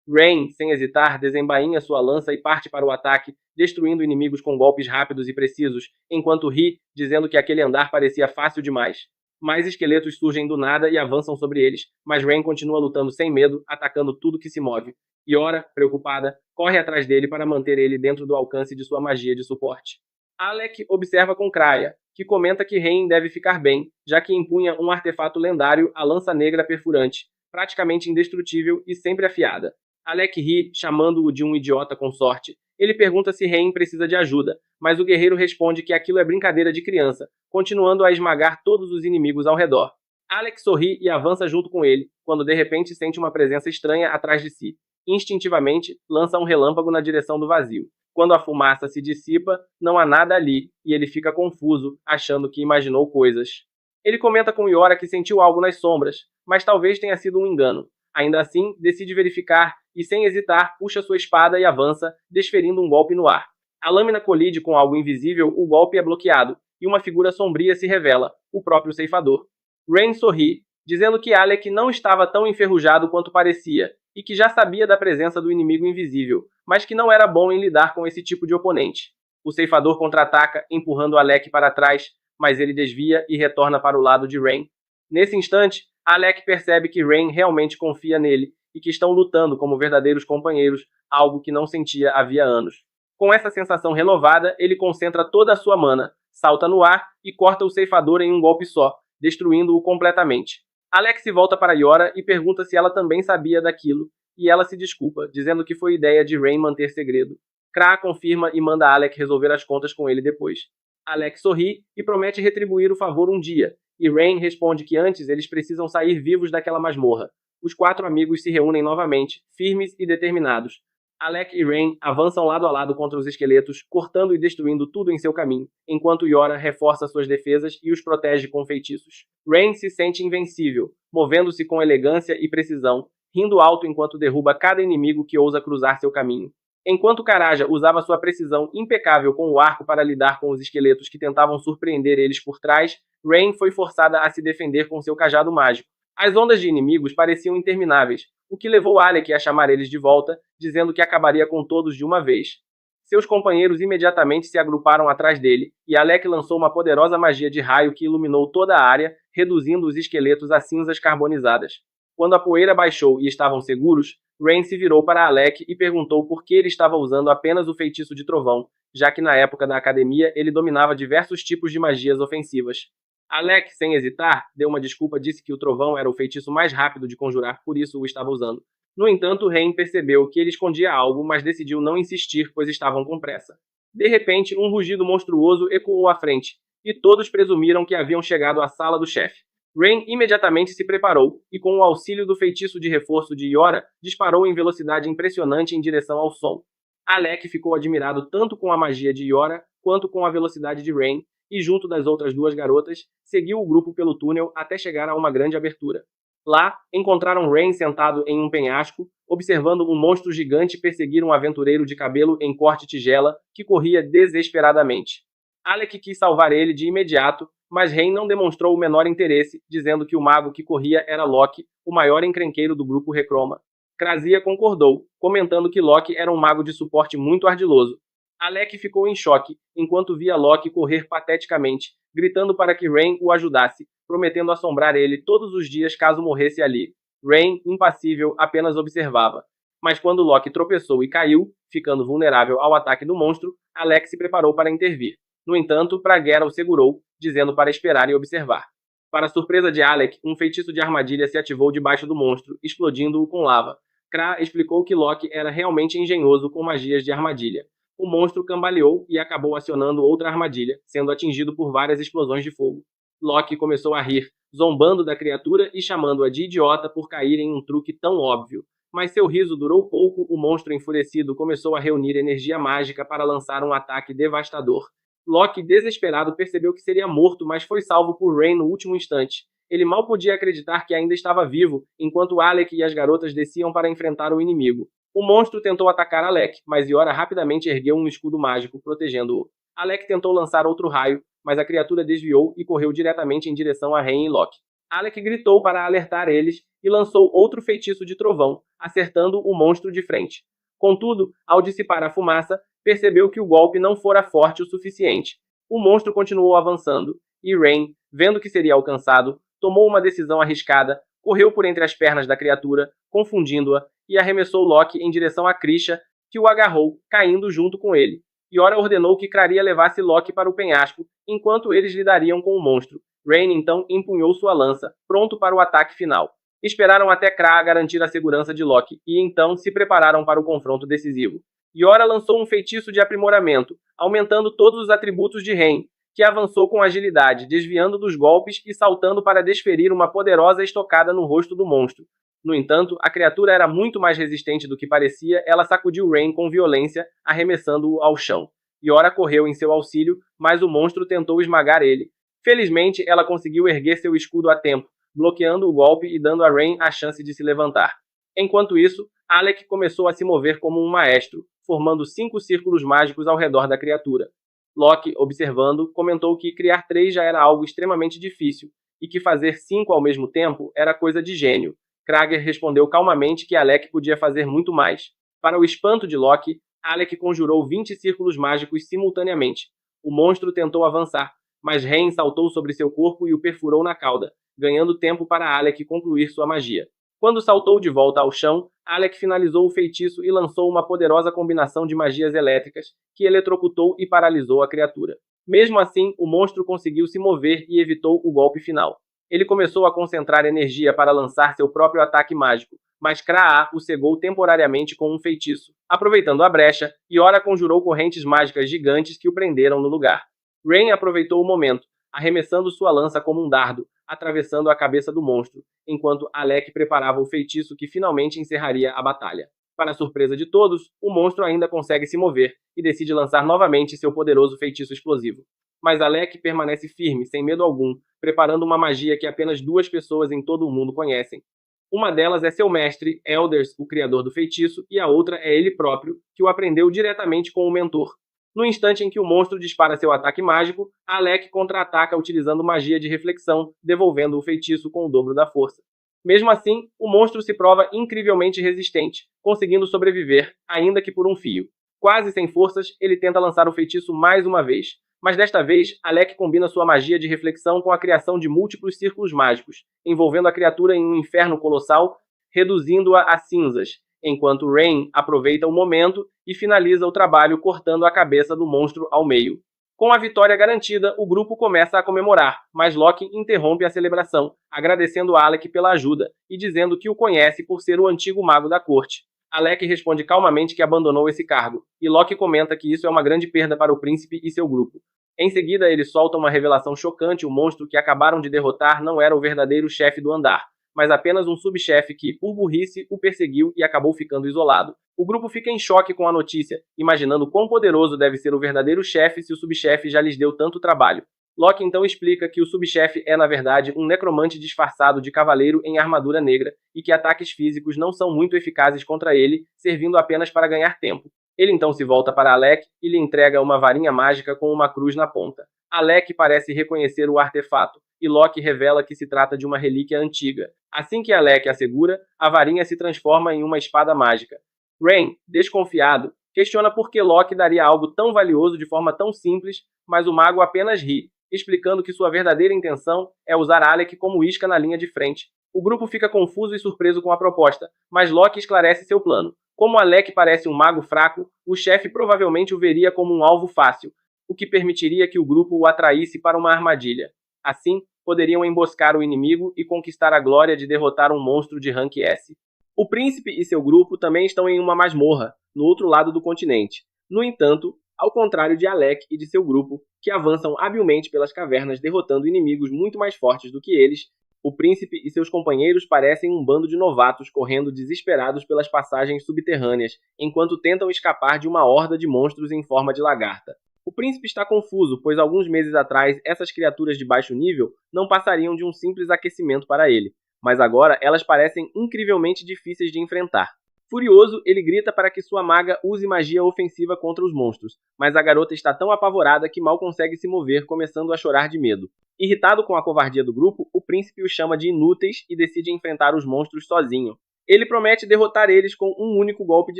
Rain, sem hesitar, desembainha sua lança e parte para o ataque, destruindo inimigos com golpes rápidos e precisos, enquanto ri, dizendo que aquele andar parecia fácil demais. Mais esqueletos surgem do nada e avançam sobre eles, mas Rain continua lutando sem medo, atacando tudo que se move. Yora, preocupada, corre atrás dele para manter ele dentro do alcance de sua magia de suporte. Alec observa com Kraia, que comenta que Rain deve ficar bem, já que empunha um artefato lendário, a Lança Negra Perfurante, praticamente indestrutível e sempre afiada. Alec ri, chamando-o de um idiota com sorte. Ele pergunta se Rain precisa de ajuda, mas o guerreiro responde que aquilo é brincadeira de criança, continuando a esmagar todos os inimigos ao redor. Alec sorri e avança junto com ele, quando de repente sente uma presença estranha atrás de si. Instintivamente, lança um relâmpago na direção do vazio. Quando a fumaça se dissipa, não há nada ali, e ele fica confuso, achando que imaginou coisas. Ele comenta com Yora que sentiu algo nas sombras, mas talvez tenha sido um engano. Ainda assim, decide verificar e, sem hesitar, puxa sua espada e avança, desferindo um golpe no ar. A lâmina colide com algo invisível, o golpe é bloqueado, e uma figura sombria se revela, o próprio ceifador. Rain sorri, dizendo que Alec não estava tão enferrujado quanto parecia, e que já sabia da presença do inimigo invisível, mas que não era bom em lidar com esse tipo de oponente. O ceifador contra-ataca, empurrando Alec para trás, mas ele desvia e retorna para o lado de Rain. Nesse instante, Alec percebe que Rain realmente confia nele e que estão lutando como verdadeiros companheiros, algo que não sentia havia anos. Com essa sensação renovada, ele concentra toda a sua mana, salta no ar e corta o ceifador em um golpe só, destruindo-o completamente. Alec se volta para Yora e pergunta se ela também sabia daquilo, e ela se desculpa, dizendo que foi ideia de Rain manter segredo. Kra confirma e manda Alec resolver as contas com ele depois. Alec sorri e promete retribuir o favor um dia, e Rain responde que antes eles precisam sair vivos daquela masmorra. Os 4 amigos se reúnem novamente, firmes e determinados. Alec e Rain avançam lado a lado contra os esqueletos, cortando e destruindo tudo em seu caminho, enquanto Yora reforça suas defesas e os protege com feitiços. Rain se sente invencível, movendo-se com elegância e precisão, rindo alto enquanto derruba cada inimigo que ousa cruzar seu caminho. Enquanto Karaja usava sua precisão impecável com o arco para lidar com os esqueletos que tentavam surpreender eles por trás, Rain foi forçada a se defender com seu cajado mágico. As ondas de inimigos pareciam intermináveis, o que levou Alec a chamar eles de volta, dizendo que acabaria com todos de uma vez. Seus companheiros imediatamente se agruparam atrás dele, e Alec lançou uma poderosa magia de raio que iluminou toda a área, reduzindo os esqueletos a cinzas carbonizadas. Quando a poeira baixou e estavam seguros, Rain se virou para Alec e perguntou por que ele estava usando apenas o feitiço de trovão, já que na época da academia ele dominava diversos tipos de magias ofensivas. Alec, sem hesitar, deu uma desculpa, disse que o trovão era o feitiço mais rápido de conjurar, por isso o estava usando. No entanto, Rain percebeu que ele escondia algo, mas decidiu não insistir, pois estavam com pressa. De repente, um rugido monstruoso ecoou à frente, e todos presumiram que haviam chegado à sala do chefe. Rain imediatamente se preparou, e com o auxílio do feitiço de reforço de Yora, disparou em velocidade impressionante em direção ao som. Alec ficou admirado tanto com a magia de Yora, quanto com a velocidade de Rain, e junto das outras duas garotas, seguiu o grupo pelo túnel até chegar a uma grande abertura. Lá, encontraram Rain sentado em um penhasco, observando um monstro gigante perseguir um aventureiro de cabelo em corte tigela que corria desesperadamente. Alec quis salvar ele de imediato, mas Rain não demonstrou o menor interesse, dizendo que o mago que corria era Loki, o maior encrenqueiro do grupo Recroma. Krasia concordou, comentando que Loki era um mago de suporte muito ardiloso. Alec ficou em choque, enquanto via Loki correr pateticamente, gritando para que Rain o ajudasse, prometendo assombrar ele todos os dias caso morresse ali. Rain, impassível, apenas observava. Mas quando Loki tropeçou e caiu, ficando vulnerável ao ataque do monstro, Alec se preparou para intervir. No entanto, Praguera o segurou, dizendo para esperar e observar. Para surpresa de Alec, um feitiço de armadilha se ativou debaixo do monstro, explodindo-o com lava. Kra explicou que Loki era realmente engenhoso com magias de armadilha. O monstro cambaleou e acabou acionando outra armadilha, sendo atingido por várias explosões de fogo. Loki começou a rir, zombando da criatura e chamando-a de idiota por cair em um truque tão óbvio. Mas seu riso durou pouco, o monstro enfurecido começou a reunir energia mágica para lançar um ataque devastador. Loki, desesperado, percebeu que seria morto, mas foi salvo por Rain no último instante. Ele mal podia acreditar que ainda estava vivo, enquanto Alec e as garotas desciam para enfrentar o inimigo. O monstro tentou atacar Alec, mas Yora rapidamente ergueu um escudo mágico, protegendo-o. Alec tentou lançar outro raio, mas a criatura desviou e correu diretamente em direção a Rain e Loki. Alec gritou para alertar eles e lançou outro feitiço de trovão, acertando o monstro de frente. Contudo, ao dissipar a fumaça, percebeu que o golpe não fora forte o suficiente. O monstro continuou avançando, e Rain, vendo que seria alcançado, tomou uma decisão arriscada, correu por entre as pernas da criatura, confundindo-a, e arremessou Loki em direção a Krisha, que o agarrou, caindo junto com ele. Yora ordenou que Kraria levasse Loki para o penhasco, enquanto eles lidariam com o monstro. Rain então empunhou sua lança, pronto para o ataque final. Esperaram até Kra garantir a segurança de Loki, e então se prepararam para o confronto decisivo. Yora lançou um feitiço de aprimoramento, aumentando todos os atributos de Rain, que avançou com agilidade, desviando dos golpes e saltando para desferir uma poderosa estocada no rosto do monstro. No entanto, a criatura era muito mais resistente do que parecia, ela sacudiu Rain com violência, arremessando-o ao chão. Yora correu em seu auxílio, mas o monstro tentou esmagar ele. Felizmente, ela conseguiu erguer seu escudo a tempo, bloqueando o golpe e dando a Rain a chance de se levantar. Enquanto isso, Alec começou a se mover como um maestro, formando 5 círculos mágicos ao redor da criatura. Loki, observando, comentou que criar 3 já era algo extremamente difícil, e que fazer 5 ao mesmo tempo era coisa de gênio. Krager respondeu calmamente que Alec podia fazer muito mais. Para o espanto de Loki, Alec conjurou 20 círculos mágicos simultaneamente. O monstro tentou avançar, mas Rain saltou sobre seu corpo e o perfurou na cauda, ganhando tempo para Alec concluir sua magia. Quando saltou de volta ao chão, Alec finalizou o feitiço e lançou uma poderosa combinação de magias elétricas que eletrocutou e paralisou a criatura. Mesmo assim, o monstro conseguiu se mover e evitou o golpe final. Ele começou a concentrar energia para lançar seu próprio ataque mágico, mas Kraa o cegou temporariamente com um feitiço. Aproveitando a brecha, Yora conjurou correntes mágicas gigantes que o prenderam no lugar. Rain aproveitou o momento, arremessando sua lança como um dardo, atravessando a cabeça do monstro, enquanto Alec preparava o feitiço que finalmente encerraria a batalha. Para a surpresa de todos, o monstro ainda consegue se mover e decide lançar novamente seu poderoso feitiço explosivo. Mas Alec permanece firme, sem medo algum, preparando uma magia que apenas 2 pessoas em todo o mundo conhecem. Uma delas é seu mestre, Elders, o criador do feitiço, e a outra é ele próprio, que o aprendeu diretamente com o mentor. No instante em que o monstro dispara seu ataque mágico, Alec contra-ataca utilizando magia de reflexão, devolvendo o feitiço com o dobro da força. Mesmo assim, o monstro se prova incrivelmente resistente, conseguindo sobreviver, ainda que por um fio. Quase sem forças, ele tenta lançar o feitiço mais uma vez, mas desta vez, Alec combina sua magia de reflexão com a criação de múltiplos círculos mágicos, envolvendo a criatura em um inferno colossal, reduzindo-a a cinzas, enquanto Rain aproveita o momento e finaliza o trabalho cortando a cabeça do monstro ao meio. Com a vitória garantida, o grupo começa a comemorar, mas Loki interrompe a celebração, agradecendo Alec pela ajuda e dizendo que o conhece por ser o antigo mago da corte. Alec responde calmamente que abandonou esse cargo, e Loki comenta que isso é uma grande perda para o príncipe e seu grupo. Em seguida, ele solta uma revelação chocante: o monstro que acabaram de derrotar não era o verdadeiro chefe do andar, mas apenas um subchefe que, por burrice, o perseguiu e acabou ficando isolado. O grupo fica em choque com a notícia, imaginando quão poderoso deve ser o verdadeiro chefe se o subchefe já lhes deu tanto trabalho. Loki então explica que o subchefe é, na verdade, um necromante disfarçado de cavaleiro em armadura negra e que ataques físicos não são muito eficazes contra ele, servindo apenas para ganhar tempo. Ele então se volta para Alec e lhe entrega uma varinha mágica com uma cruz na ponta. Alec parece reconhecer o artefato, e Loki revela que se trata de uma relíquia antiga. Assim que Alec a segura, a varinha se transforma em uma espada mágica. Rain, desconfiado, questiona por que Loki daria algo tão valioso de forma tão simples, mas o mago apenas ri, explicando que sua verdadeira intenção é usar Alec como isca na linha de frente. O grupo fica confuso e surpreso com a proposta, mas Loki esclarece seu plano. Como Alec parece um mago fraco, o chefe provavelmente o veria como um alvo fácil, o que permitiria que o grupo o atraísse para uma armadilha. Assim, poderiam emboscar o inimigo e conquistar a glória de derrotar um monstro de rank S. O príncipe e seu grupo também estão em uma masmorra, no outro lado do continente. No entanto, ao contrário de Alec e de seu grupo, que avançam habilmente pelas cavernas derrotando inimigos muito mais fortes do que eles, o príncipe e seus companheiros parecem um bando de novatos correndo desesperados pelas passagens subterrâneas, enquanto tentam escapar de uma horda de monstros em forma de lagarta. O príncipe está confuso, pois alguns meses atrás essas criaturas de baixo nível não passariam de um simples aquecimento para ele, mas agora elas parecem incrivelmente difíceis de enfrentar. Furioso, ele grita para que sua maga use magia ofensiva contra os monstros, mas a garota está tão apavorada que mal consegue se mover, começando a chorar de medo. Irritado com a covardia do grupo, o príncipe os chama de inúteis e decide enfrentar os monstros sozinho. Ele promete derrotar eles com um único golpe de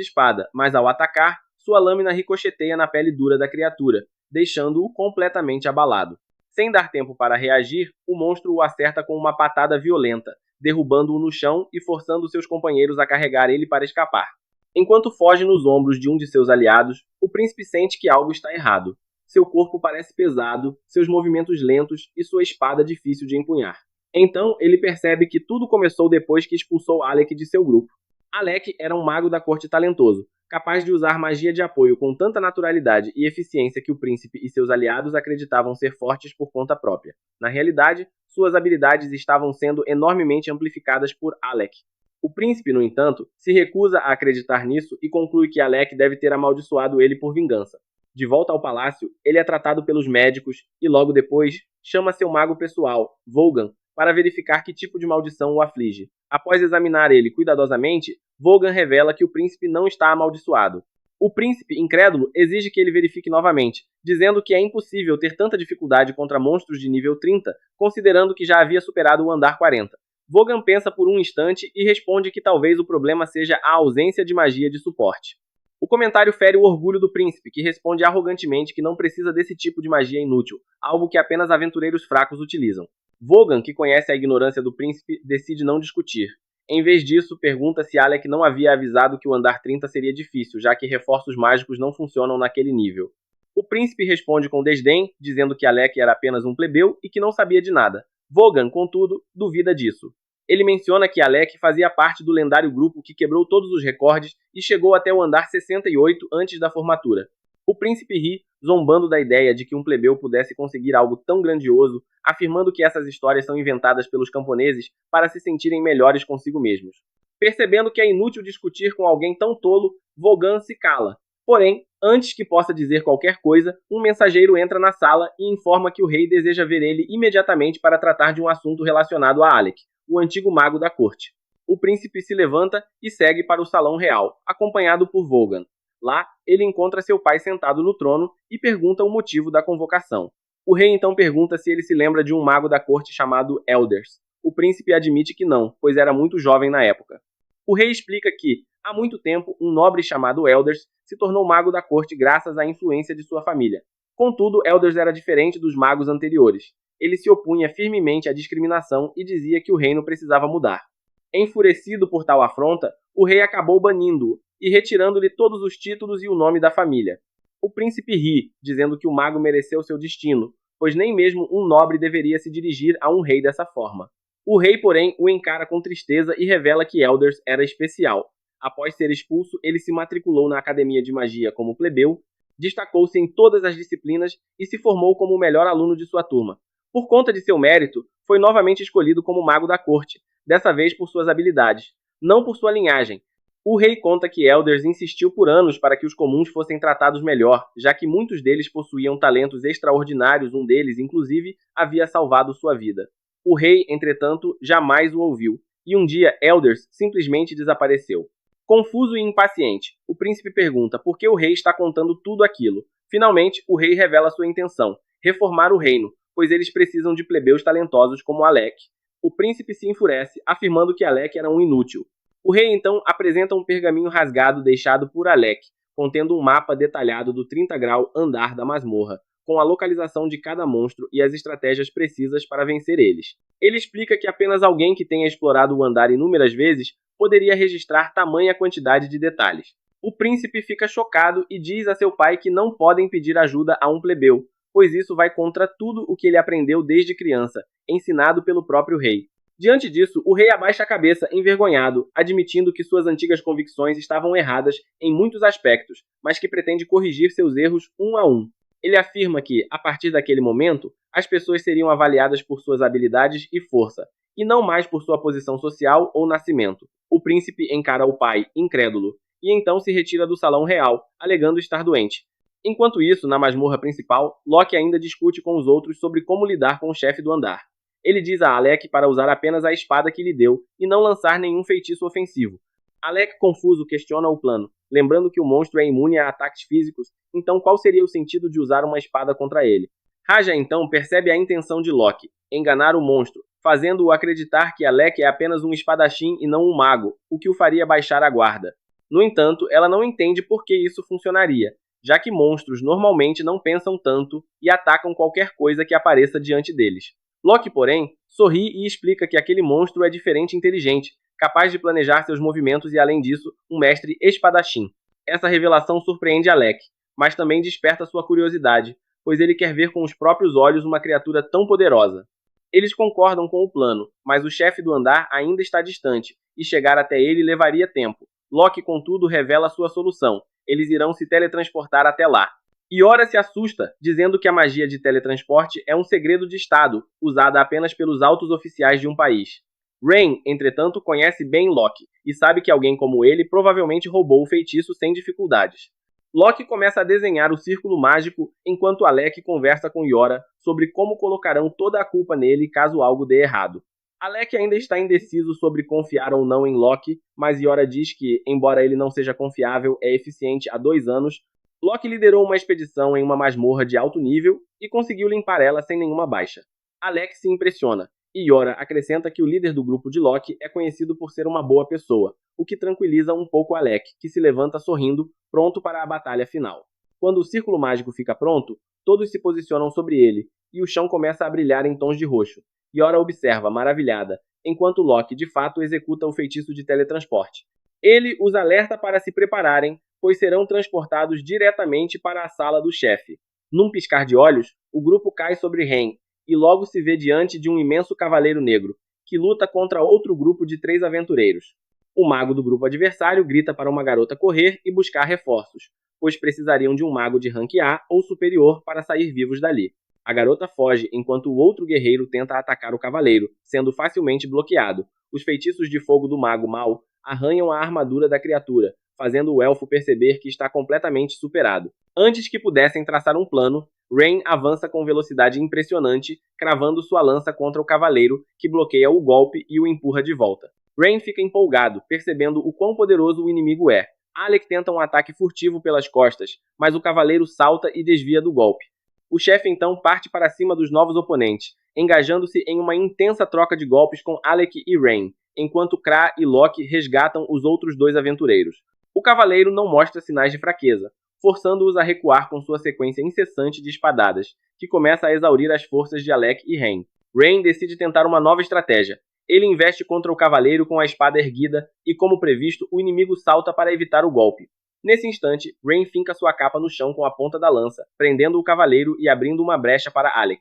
espada, mas ao atacar, sua lâmina ricocheteia na pele dura da criatura, deixando-o completamente abalado. Sem dar tempo para reagir, o monstro o acerta com uma patada violenta, derrubando-o no chão e forçando seus companheiros a carregar ele para escapar. Enquanto foge nos ombros de um de seus aliados, o príncipe sente que algo está errado. Seu corpo parece pesado, seus movimentos lentos e sua espada difícil de empunhar. Então, ele percebe que tudo começou depois que expulsou Alec de seu grupo. Alec era um mago da corte talentoso, capaz de usar magia de apoio com tanta naturalidade e eficiência que o príncipe e seus aliados acreditavam ser fortes por conta própria. Na realidade, suas habilidades estavam sendo enormemente amplificadas por Alec. O príncipe, no entanto, se recusa a acreditar nisso e conclui que Alec deve ter amaldiçoado ele por vingança. De volta ao palácio, ele é tratado pelos médicos e, logo depois, chama seu mago pessoal, Vogan, para verificar que tipo de maldição o aflige. Após examinar ele cuidadosamente, Vogan revela que o príncipe não está amaldiçoado. O príncipe, incrédulo, exige que ele verifique novamente, dizendo que é impossível ter tanta dificuldade contra monstros de nível 30, considerando que já havia superado o andar 40. Vogan pensa por um instante e responde que talvez o problema seja a ausência de magia de suporte. O comentário fere o orgulho do príncipe, que responde arrogantemente que não precisa desse tipo de magia inútil, algo que apenas aventureiros fracos utilizam. Vogan, que conhece a ignorância do príncipe, decide não discutir. Em vez disso, pergunta se Alec não havia avisado que o andar 30 seria difícil, já que reforços mágicos não funcionam naquele nível. O príncipe responde com desdém, dizendo que Alec era apenas um plebeu e que não sabia de nada. Vogan, contudo, duvida disso. Ele menciona que Alec fazia parte do lendário grupo que quebrou todos os recordes e chegou até o andar 68 antes da formatura. O príncipe ri, zombando da ideia de que um plebeu pudesse conseguir algo tão grandioso, afirmando que essas histórias são inventadas pelos camponeses para se sentirem melhores consigo mesmos. Percebendo que é inútil discutir com alguém tão tolo, Vogan se cala. Porém, antes que possa dizer qualquer coisa, um mensageiro entra na sala e informa que o rei deseja ver ele imediatamente para tratar de um assunto relacionado a Alec, o antigo mago da corte. O príncipe se levanta e segue para o salão real, acompanhado por Vogan. Lá, ele encontra seu pai sentado no trono e pergunta o motivo da convocação. O rei então pergunta se ele se lembra de um mago da corte chamado Elders. O príncipe admite que não, pois era muito jovem na época. O rei explica que, há muito tempo, um nobre chamado Elders se tornou mago da corte graças à influência de sua família. Contudo, Elders era diferente dos magos anteriores. Ele se opunha firmemente à discriminação e dizia que o reino precisava mudar. Enfurecido por tal afronta, o rei acabou banindo-o e retirando-lhe todos os títulos e o nome da família. O príncipe ri, dizendo que o mago mereceu seu destino, pois nem mesmo um nobre deveria se dirigir a um rei dessa forma. O rei, porém, o encara com tristeza e revela que Elders era especial. Após ser expulso, ele se matriculou na Academia de Magia como plebeu, destacou-se em todas as disciplinas e se formou como o melhor aluno de sua turma. Por conta de seu mérito, foi novamente escolhido como mago da corte, dessa vez por suas habilidades, não por sua linhagem. O rei conta que Elders insistiu por anos para que os comuns fossem tratados melhor, já que muitos deles possuíam talentos extraordinários, um deles, inclusive, havia salvado sua vida. O rei, entretanto, jamais o ouviu, e um dia Elders simplesmente desapareceu. Confuso e impaciente, o príncipe pergunta por que o rei está contando tudo aquilo. Finalmente, o rei revela sua intenção, reformar o reino, pois eles precisam de plebeus talentosos como Alec. O príncipe se enfurece, afirmando que Alec era um inútil. O rei então apresenta um pergaminho rasgado deixado por Alec, contendo um mapa detalhado do 30-grau andar da masmorra, com a localização de cada monstro e as estratégias precisas para vencer eles. Ele explica que apenas alguém que tenha explorado o andar inúmeras vezes poderia registrar tamanha quantidade de detalhes. O príncipe fica chocado e diz a seu pai que não podem pedir ajuda a um plebeu, pois isso vai contra tudo o que ele aprendeu desde criança, ensinado pelo próprio rei. Diante disso, o rei abaixa a cabeça, envergonhado, admitindo que suas antigas convicções estavam erradas em muitos aspectos, mas que pretende corrigir seus erros um a um. Ele afirma que, a partir daquele momento, as pessoas seriam avaliadas por suas habilidades e força, e não mais por sua posição social ou nascimento. O príncipe encara o pai, incrédulo, e então se retira do salão real, alegando estar doente. Enquanto isso, na masmorra principal, Loki ainda discute com os outros sobre como lidar com o chefe do andar. Ele diz a Alec para usar apenas a espada que lhe deu e não lançar nenhum feitiço ofensivo. Alec, confuso, questiona o plano, lembrando que o monstro é imune a ataques físicos, então qual seria o sentido de usar uma espada contra ele? Raja então percebe a intenção de Loki, enganar o monstro, fazendo-o acreditar que Alec é apenas um espadachim e não um mago, o que o faria baixar a guarda. No entanto, ela não entende por que isso funcionaria, já que monstros normalmente não pensam tanto e atacam qualquer coisa que apareça diante deles. Loki, porém, sorri e explica que aquele monstro é diferente e inteligente, capaz de planejar seus movimentos e, além disso, um mestre espadachim. Essa revelação surpreende Alec, mas também desperta sua curiosidade, pois ele quer ver com os próprios olhos uma criatura tão poderosa. Eles concordam com o plano, mas o chefe do andar ainda está distante, e chegar até ele levaria tempo. Loki, contudo, revela sua solução. Eles irão se teletransportar até lá. Iora se assusta, dizendo que a magia de teletransporte é um segredo de Estado, usada apenas pelos altos oficiais de um país. Rain, entretanto, conhece bem Loki, e sabe que alguém como ele provavelmente roubou o feitiço sem dificuldades. Loki começa a desenhar o círculo mágico enquanto Alec conversa com Iora sobre como colocarão toda a culpa nele caso algo dê errado. Alec ainda está indeciso sobre confiar ou não em Loki, mas Iora diz que, embora ele não seja confiável, é eficiente há 2 anos. Loki liderou uma expedição em uma masmorra de alto nível e conseguiu limpar ela sem nenhuma baixa. Alec se impressiona, e Iora acrescenta que o líder do grupo de Loki é conhecido por ser uma boa pessoa, o que tranquiliza um pouco Alec, que se levanta sorrindo, pronto para a batalha final. Quando o círculo mágico fica pronto, todos se posicionam sobre ele, e o chão começa a brilhar em tons de roxo. Iora observa, maravilhada, enquanto Loki de fato executa o feitiço de teletransporte. Ele os alerta para se prepararem, pois serão transportados diretamente para a sala do chefe. Num piscar de olhos, o grupo cai sobre Ren, e logo se vê diante de um imenso cavaleiro negro, que luta contra outro grupo de 3 aventureiros. O mago do grupo adversário grita para uma garota correr e buscar reforços, pois precisariam de um mago de rank A ou superior para sair vivos dali. A garota foge enquanto o outro guerreiro tenta atacar o cavaleiro, sendo facilmente bloqueado. Os feitiços de fogo do mago mau arranham a armadura da criatura, fazendo o elfo perceber que está completamente superado. Antes que pudessem traçar um plano, Rain avança com velocidade impressionante, cravando sua lança contra o cavaleiro, que bloqueia o golpe e o empurra de volta. Rain fica empolgado, percebendo o quão poderoso o inimigo é. Alec tenta um ataque furtivo pelas costas, mas o cavaleiro salta e desvia do golpe. O chefe então parte para cima dos novos oponentes, engajando-se em uma intensa troca de golpes com Alec e Rain, enquanto Kra e Locke resgatam os outros dois aventureiros. O cavaleiro não mostra sinais de fraqueza, forçando-os a recuar com sua sequência incessante de espadadas, que começa a exaurir as forças de Alec e Rain. Rain decide tentar uma nova estratégia. Ele investe contra o cavaleiro com a espada erguida e, como previsto, o inimigo salta para evitar o golpe. Nesse instante, Rain finca sua capa no chão com a ponta da lança, prendendo o cavaleiro e abrindo uma brecha para Alec.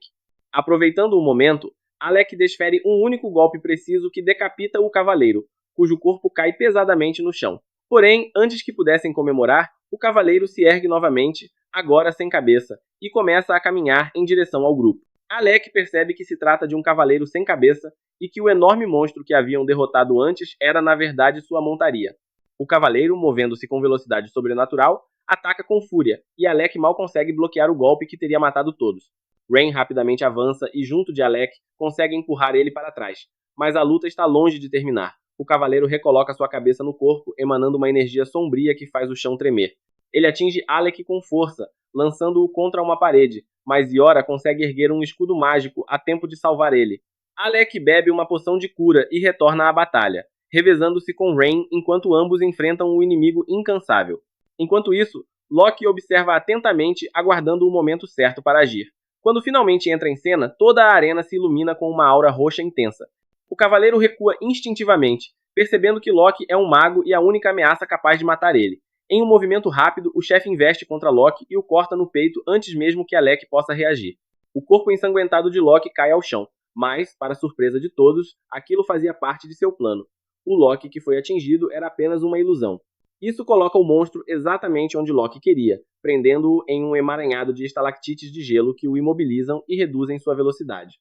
Aproveitando o momento, Alec desfere um único golpe preciso que decapita o cavaleiro, cujo corpo cai pesadamente no chão. Porém, antes que pudessem comemorar, o cavaleiro se ergue novamente, agora sem cabeça, e começa a caminhar em direção ao grupo. Alec percebe que se trata de um cavaleiro sem cabeça e que o enorme monstro que haviam derrotado antes era na verdade sua montaria. O cavaleiro, movendo-se com velocidade sobrenatural, ataca com fúria, e Alec mal consegue bloquear o golpe que teria matado todos. Rain rapidamente avança e, junto de Alec, consegue empurrar ele para trás, mas a luta está longe de terminar. O cavaleiro recoloca sua cabeça no corpo, emanando uma energia sombria que faz o chão tremer. Ele atinge Alec com força, lançando-o contra uma parede, mas Yora consegue erguer um escudo mágico a tempo de salvar ele. Alec bebe uma poção de cura e retorna à batalha, revezando-se com Rain enquanto ambos enfrentam um inimigo incansável. Enquanto isso, Locke observa atentamente, aguardando o momento certo para agir. Quando finalmente entra em cena, toda a arena se ilumina com uma aura roxa intensa. O cavaleiro recua instintivamente, percebendo que Locke é um mago e a única ameaça capaz de matar ele. Em um movimento rápido, o chefe investe contra Locke e o corta no peito antes mesmo que Alec possa reagir. O corpo ensanguentado de Locke cai ao chão, mas, para surpresa de todos, aquilo fazia parte de seu plano. O Locke que foi atingido era apenas uma ilusão. Isso coloca o monstro exatamente onde Locke queria, prendendo-o em um emaranhado de estalactites de gelo que o imobilizam e reduzem sua velocidade.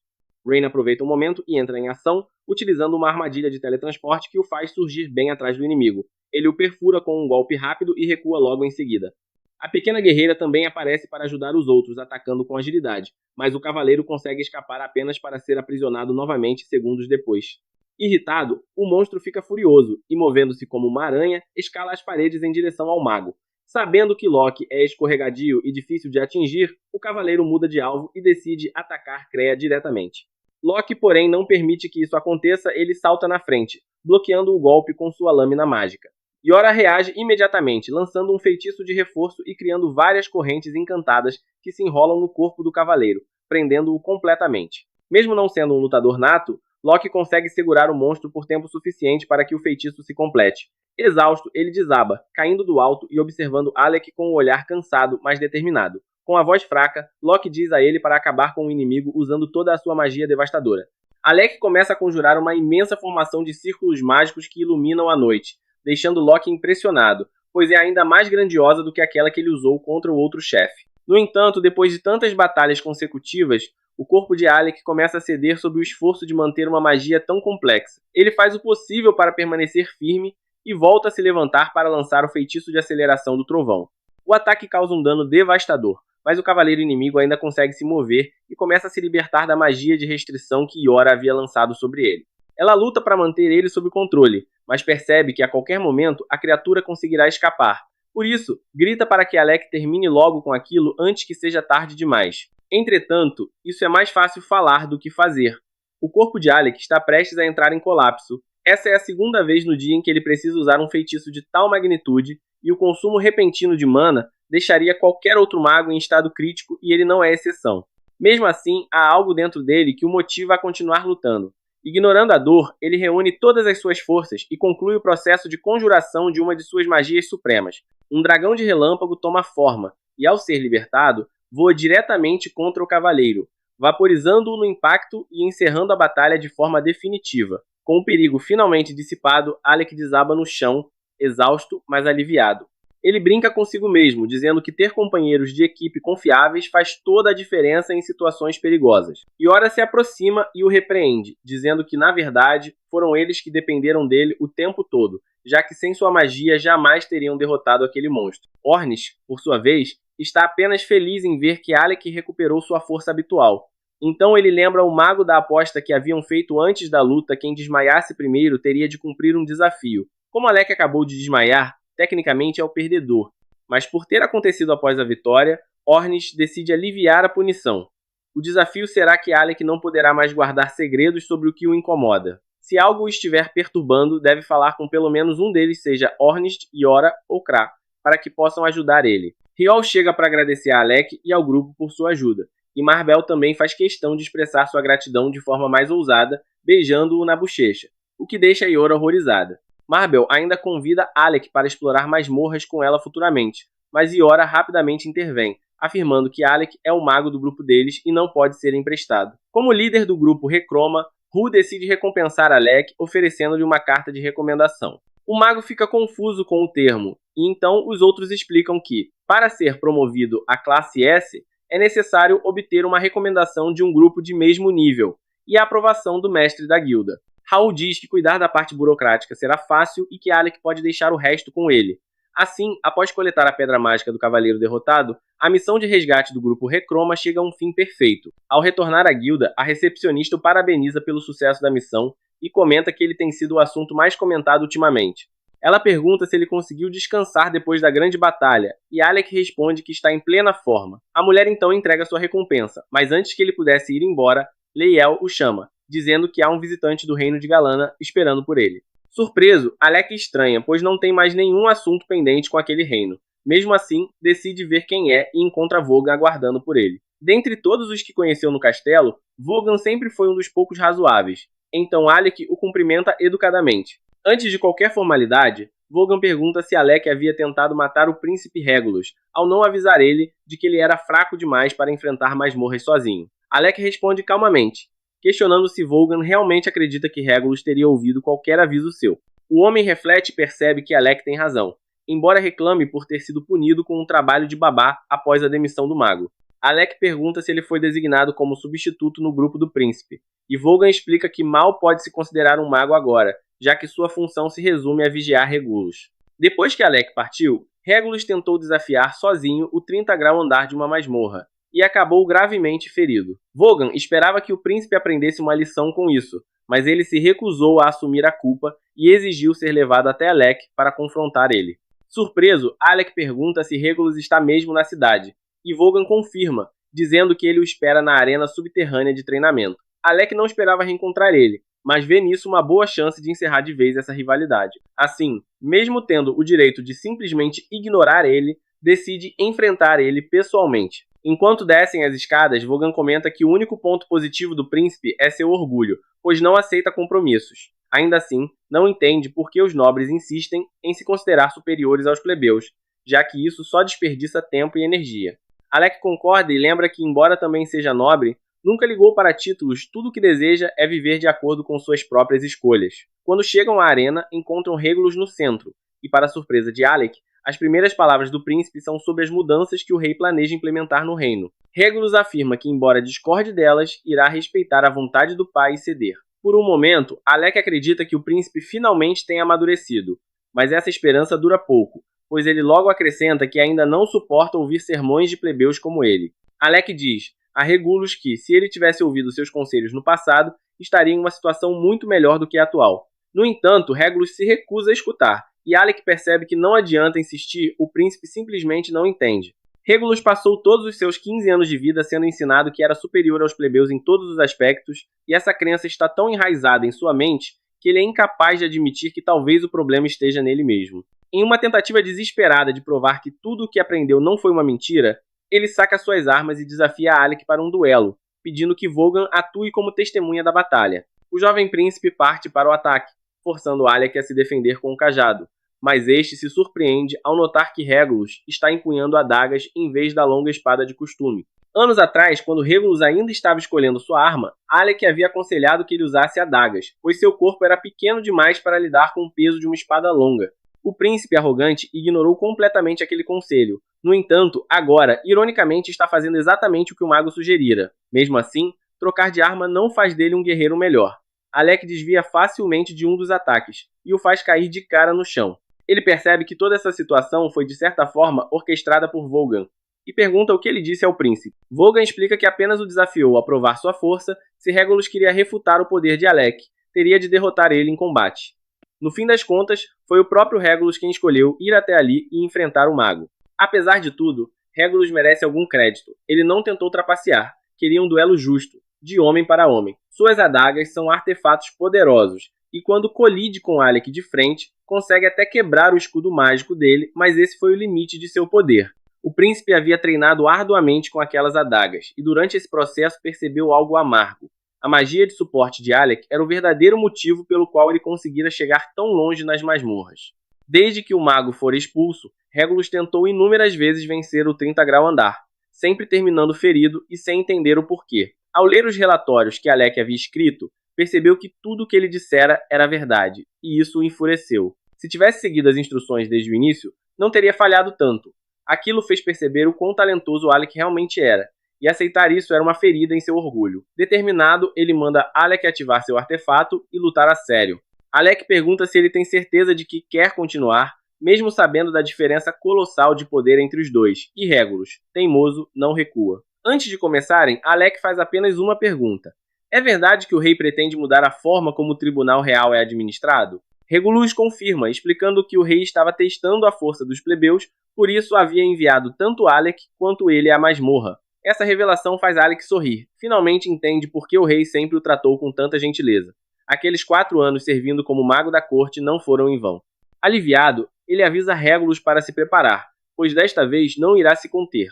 Rain aproveita o momento e entra em ação, utilizando uma armadilha de teletransporte que o faz surgir bem atrás do inimigo. Ele o perfura com um golpe rápido e recua logo em seguida. A pequena guerreira também aparece para ajudar os outros, atacando com agilidade, mas o cavaleiro consegue escapar apenas para ser aprisionado novamente segundos depois. Irritado, o monstro fica furioso e, movendo-se como uma aranha, escala as paredes em direção ao mago. Sabendo que Locke é escorregadio e difícil de atingir, o cavaleiro muda de alvo e decide atacar Krea diretamente. Locke, porém, não permite que isso aconteça, ele salta na frente, bloqueando o golpe com sua lâmina mágica. Yora reage imediatamente, lançando um feitiço de reforço e criando várias correntes encantadas que se enrolam no corpo do cavaleiro, prendendo-o completamente. Mesmo não sendo um lutador nato, Locke consegue segurar o monstro por tempo suficiente para que o feitiço se complete. Exausto, ele desaba, caindo do alto e observando Alec com um olhar cansado, mas determinado. Com a voz fraca, Locke diz a ele para acabar com o inimigo usando toda a sua magia devastadora. Alec começa a conjurar uma imensa formação de círculos mágicos que iluminam a noite, deixando Locke impressionado, pois é ainda mais grandiosa do que aquela que ele usou contra o outro chefe. No entanto, depois de tantas batalhas consecutivas, o corpo de Alec começa a ceder sob o esforço de manter uma magia tão complexa. Ele faz o possível para permanecer firme e volta a se levantar para lançar o feitiço de aceleração do trovão. O ataque causa um dano devastador, mas o cavaleiro inimigo ainda consegue se mover e começa a se libertar da magia de restrição que Yora havia lançado sobre ele. Ela luta para manter ele sob controle, mas percebe que a qualquer momento a criatura conseguirá escapar. Por isso, grita para que Alec termine logo com aquilo antes que seja tarde demais. Entretanto, isso é mais fácil falar do que fazer. O corpo de Alec está prestes a entrar em colapso. Essa é a segunda vez no dia em que ele precisa usar um feitiço de tal magnitude, e o consumo repentino de mana deixaria qualquer outro mago em estado crítico e ele não é exceção. Mesmo assim, há algo dentro dele que o motiva a continuar lutando. Ignorando a dor, ele reúne todas as suas forças e conclui o processo de conjuração de uma de suas magias supremas. Um dragão de relâmpago toma forma, e ao ser libertado, voa diretamente contra o cavaleiro, vaporizando-o no impacto e encerrando a batalha de forma definitiva. Com o perigo finalmente dissipado, Alec desaba no chão, exausto, mas aliviado. Ele brinca consigo mesmo, dizendo que ter companheiros de equipe confiáveis faz toda a diferença em situações perigosas. Yora se aproxima e o repreende, dizendo que, na verdade, foram eles que dependeram dele o tempo todo, já que sem sua magia jamais teriam derrotado aquele monstro. Ornis, por sua vez, está apenas feliz em ver que Alec recuperou sua força habitual. Então ele lembra o mago da aposta que haviam feito antes da luta: quem desmaiasse primeiro teria de cumprir um desafio. Como Alec acabou de desmaiar, tecnicamente é o perdedor, mas por ter acontecido após a vitória, Ornis decide aliviar a punição. O desafio será que Alec não poderá mais guardar segredos sobre o que o incomoda. Se algo o estiver perturbando, deve falar com pelo menos um deles, seja Ornis, Iora ou Kra, para que possam ajudar ele. Riol chega para agradecer a Alec e ao grupo por sua ajuda, e Marbel também faz questão de expressar sua gratidão de forma mais ousada, beijando-o na bochecha, o que deixa Iora horrorizada. Marbel ainda convida Alec para explorar masmorras com ela futuramente, mas Iora rapidamente intervém, afirmando que Alec é o mago do grupo deles e não pode ser emprestado. Como líder do grupo Recroma, Ru decide recompensar Alec, oferecendo-lhe uma carta de recomendação. O mago fica confuso com o termo, e então os outros explicam que, para ser promovido à classe S, é necessário obter uma recomendação de um grupo de mesmo nível, e a aprovação do mestre da guilda. Raul diz que cuidar da parte burocrática será fácil e que Alec pode deixar o resto com ele. Assim, após coletar a pedra mágica do cavaleiro derrotado, a missão de resgate do grupo Recroma chega a um fim perfeito. Ao retornar à guilda, a recepcionista o parabeniza pelo sucesso da missão e comenta que ele tem sido o assunto mais comentado ultimamente. Ela pergunta se ele conseguiu descansar depois da grande batalha, e Alec responde que está em plena forma. A mulher então entrega sua recompensa, mas antes que ele pudesse ir embora, Leiel o chama, dizendo que há um visitante do reino de Galana esperando por ele. Surpreso, Alec estranha, pois não tem mais nenhum assunto pendente com aquele reino. Mesmo assim, decide ver quem é e encontra Vogan aguardando por ele. Dentre todos os que conheceu no castelo, Vogan sempre foi um dos poucos razoáveis, então Alec o cumprimenta educadamente. Antes de qualquer formalidade, Vogan pergunta se Alec havia tentado matar o príncipe Regulus, ao não avisar ele de que ele era fraco demais para enfrentar masmorras sozinho. Alec responde calmamente, questionando se Vogan realmente acredita que Regulus teria ouvido qualquer aviso seu. O homem reflete e percebe que Alec tem razão, embora reclame por ter sido punido com um trabalho de babá após a demissão do mago. Alec pergunta se ele foi designado como substituto no grupo do príncipe, e Vogan explica que mal pode se considerar um mago agora, já que sua função se resume a vigiar Regulus. Depois que Alec partiu, Regulus tentou desafiar sozinho o 30-grau andar de uma masmorra, e acabou gravemente ferido. Vogan esperava que o príncipe aprendesse uma lição com isso, mas ele se recusou a assumir a culpa e exigiu ser levado até Alec para confrontar ele. Surpreso, Alec pergunta se Regulus está mesmo na cidade, e Vogan confirma, dizendo que ele o espera na arena subterrânea de treinamento. Alec não esperava reencontrar ele, mas vê nisso uma boa chance de encerrar de vez essa rivalidade. Assim, mesmo tendo o direito de simplesmente ignorar ele, decide enfrentar ele pessoalmente. Enquanto descem as escadas, Vogan comenta que o único ponto positivo do príncipe é seu orgulho, pois não aceita compromissos. Ainda assim, não entende por que os nobres insistem em se considerar superiores aos plebeus, já que isso só desperdiça tempo e energia. Alec concorda e lembra que, embora também seja nobre, nunca ligou para títulos, tudo o que deseja é viver de acordo com suas próprias escolhas. Quando chegam à arena, encontram Regulus no centro, e para surpresa de Alec, as primeiras palavras do príncipe são sobre as mudanças que o rei planeja implementar no reino. Regulus afirma que, embora discorde delas, irá respeitar a vontade do pai e ceder. Por um momento, Alec acredita que o príncipe finalmente tenha amadurecido, mas essa esperança dura pouco, pois ele logo acrescenta que ainda não suporta ouvir sermões de plebeus como ele. Alec diz a Regulus que, se ele tivesse ouvido seus conselhos no passado, estaria em uma situação muito melhor do que a atual. No entanto, Regulus se recusa a escutar, e Alec percebe que não adianta insistir, o príncipe simplesmente não entende. Regulus passou todos os seus 15 anos de vida sendo ensinado que era superior aos plebeus em todos os aspectos, e essa crença está tão enraizada em sua mente que ele é incapaz de admitir que talvez o problema esteja nele mesmo. Em uma tentativa desesperada de provar que tudo o que aprendeu não foi uma mentira, ele saca suas armas e desafia Alec para um duelo, pedindo que Vogan atue como testemunha da batalha. O jovem príncipe parte para o ataque, forçando Alec a se defender com o cajado, mas este se surpreende ao notar que Regulus está empunhando adagas em vez da longa espada de costume. Anos atrás, quando Regulus ainda estava escolhendo sua arma, Alec havia aconselhado que ele usasse adagas, pois seu corpo era pequeno demais para lidar com o peso de uma espada longa. O príncipe arrogante ignorou completamente aquele conselho. No entanto, agora, ironicamente, está fazendo exatamente o que o mago sugerira. Mesmo assim, trocar de arma não faz dele um guerreiro melhor. Alec desvia facilmente de um dos ataques e o faz cair de cara no chão. Ele percebe que toda essa situação foi de certa forma orquestrada por Vogan e pergunta o que ele disse ao príncipe. Vogan explica que apenas o desafiou a provar sua força se Regulus queria refutar o poder de Alec, teria de derrotar ele em combate. No fim das contas, foi o próprio Regulus quem escolheu ir até ali e enfrentar o mago. Apesar de tudo, Regulus merece algum crédito. Ele não tentou trapacear. Queria um duelo justo, de homem para homem. Suas adagas são artefatos poderosos, e quando colide com Alec de frente, consegue até quebrar o escudo mágico dele, mas esse foi o limite de seu poder. O príncipe havia treinado arduamente com aquelas adagas, e durante esse processo percebeu algo amargo. A magia de suporte de Alec era o verdadeiro motivo pelo qual ele conseguira chegar tão longe nas masmorras. Desde que o mago fora expulso, Regulus tentou inúmeras vezes vencer o 30 grau andar, sempre terminando ferido e sem entender o porquê. Ao ler os relatórios que Alec havia escrito, percebeu que tudo o que ele dissera era verdade, e isso o enfureceu. Se tivesse seguido as instruções desde o início, não teria falhado tanto. Aquilo fez perceber o quão talentoso Alec realmente era, e aceitar isso era uma ferida em seu orgulho. Determinado, ele manda Alec ativar seu artefato e lutar a sério. Alec pergunta se ele tem certeza de que quer continuar, mesmo sabendo da diferença colossal de poder entre os dois, e Regulus, teimoso, não recua. Antes de começarem, Alec faz apenas uma pergunta. É verdade que o rei pretende mudar a forma como o tribunal real é administrado? Regulus confirma, explicando que o rei estava testando a força dos plebeus, por isso havia enviado tanto Alec quanto ele à masmorra. Essa revelação faz Alec sorrir. Finalmente entende por que o rei sempre o tratou com tanta gentileza. Aqueles 4 anos servindo como mago da corte não foram em vão. Aliviado, ele avisa Regulus para se preparar, pois desta vez não irá se conter.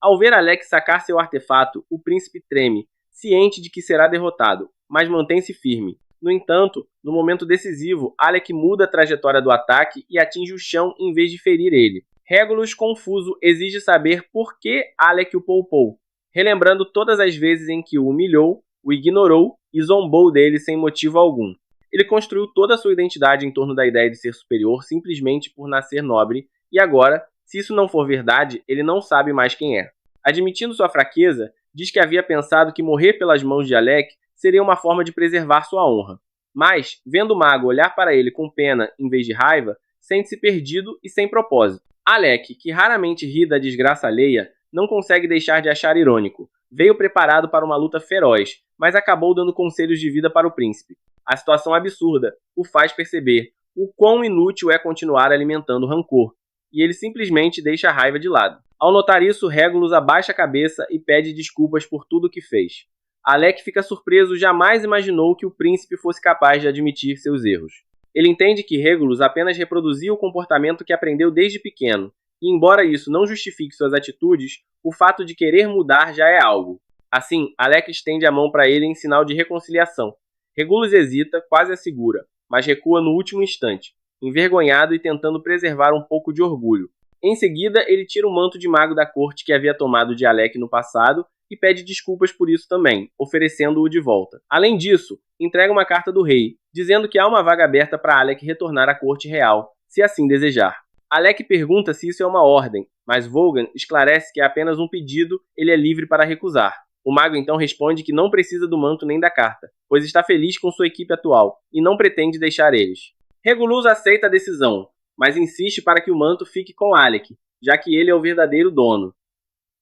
Ao ver Alec sacar seu artefato, o príncipe treme, ciente de que será derrotado, mas mantém-se firme. No entanto, no momento decisivo, Alec muda a trajetória do ataque e atinge o chão em vez de ferir ele. Regulus, confuso, exige saber por que Alec o poupou, relembrando todas as vezes em que o humilhou, o ignorou e zombou dele sem motivo algum. Ele construiu toda a sua identidade em torno da ideia de ser superior simplesmente por nascer nobre, e agora, se isso não for verdade, ele não sabe mais quem é. Admitindo sua fraqueza, diz que havia pensado que morrer pelas mãos de Alec seria uma forma de preservar sua honra. Mas, vendo o mago olhar para ele com pena em vez de raiva, sente-se perdido e sem propósito. Alec, que raramente ri da desgraça alheia, não consegue deixar de achar irônico. Veio preparado para uma luta feroz, mas acabou dando conselhos de vida para o príncipe. A situação absurda o faz perceber o quão inútil é continuar alimentando rancor, e ele simplesmente deixa a raiva de lado. Ao notar isso, Regulus abaixa a cabeça e pede desculpas por tudo o que fez. Alec fica surpreso, jamais imaginou que o príncipe fosse capaz de admitir seus erros. Ele entende que Regulus apenas reproduzia o comportamento que aprendeu desde pequeno, e embora isso não justifique suas atitudes, o fato de querer mudar já é algo. Assim, Alec estende a mão para ele em sinal de reconciliação. Regulus hesita, quase assegura, mas recua no último instante, envergonhado e tentando preservar um pouco de orgulho. Em seguida, ele tira o manto de mago da corte que havia tomado de Alec no passado e pede desculpas por isso também, oferecendo-o de volta. Além disso, entrega uma carta do rei, dizendo que há uma vaga aberta para Alec retornar à corte real, se assim desejar. Alec pergunta se isso é uma ordem, mas Vogan esclarece que é apenas um pedido, ele é livre para recusar. O mago então responde que não precisa do manto nem da carta, pois está feliz com sua equipe atual e não pretende deixar eles. Regulus aceita a decisão, mas insiste para que o manto fique com Alec, já que ele é o verdadeiro dono.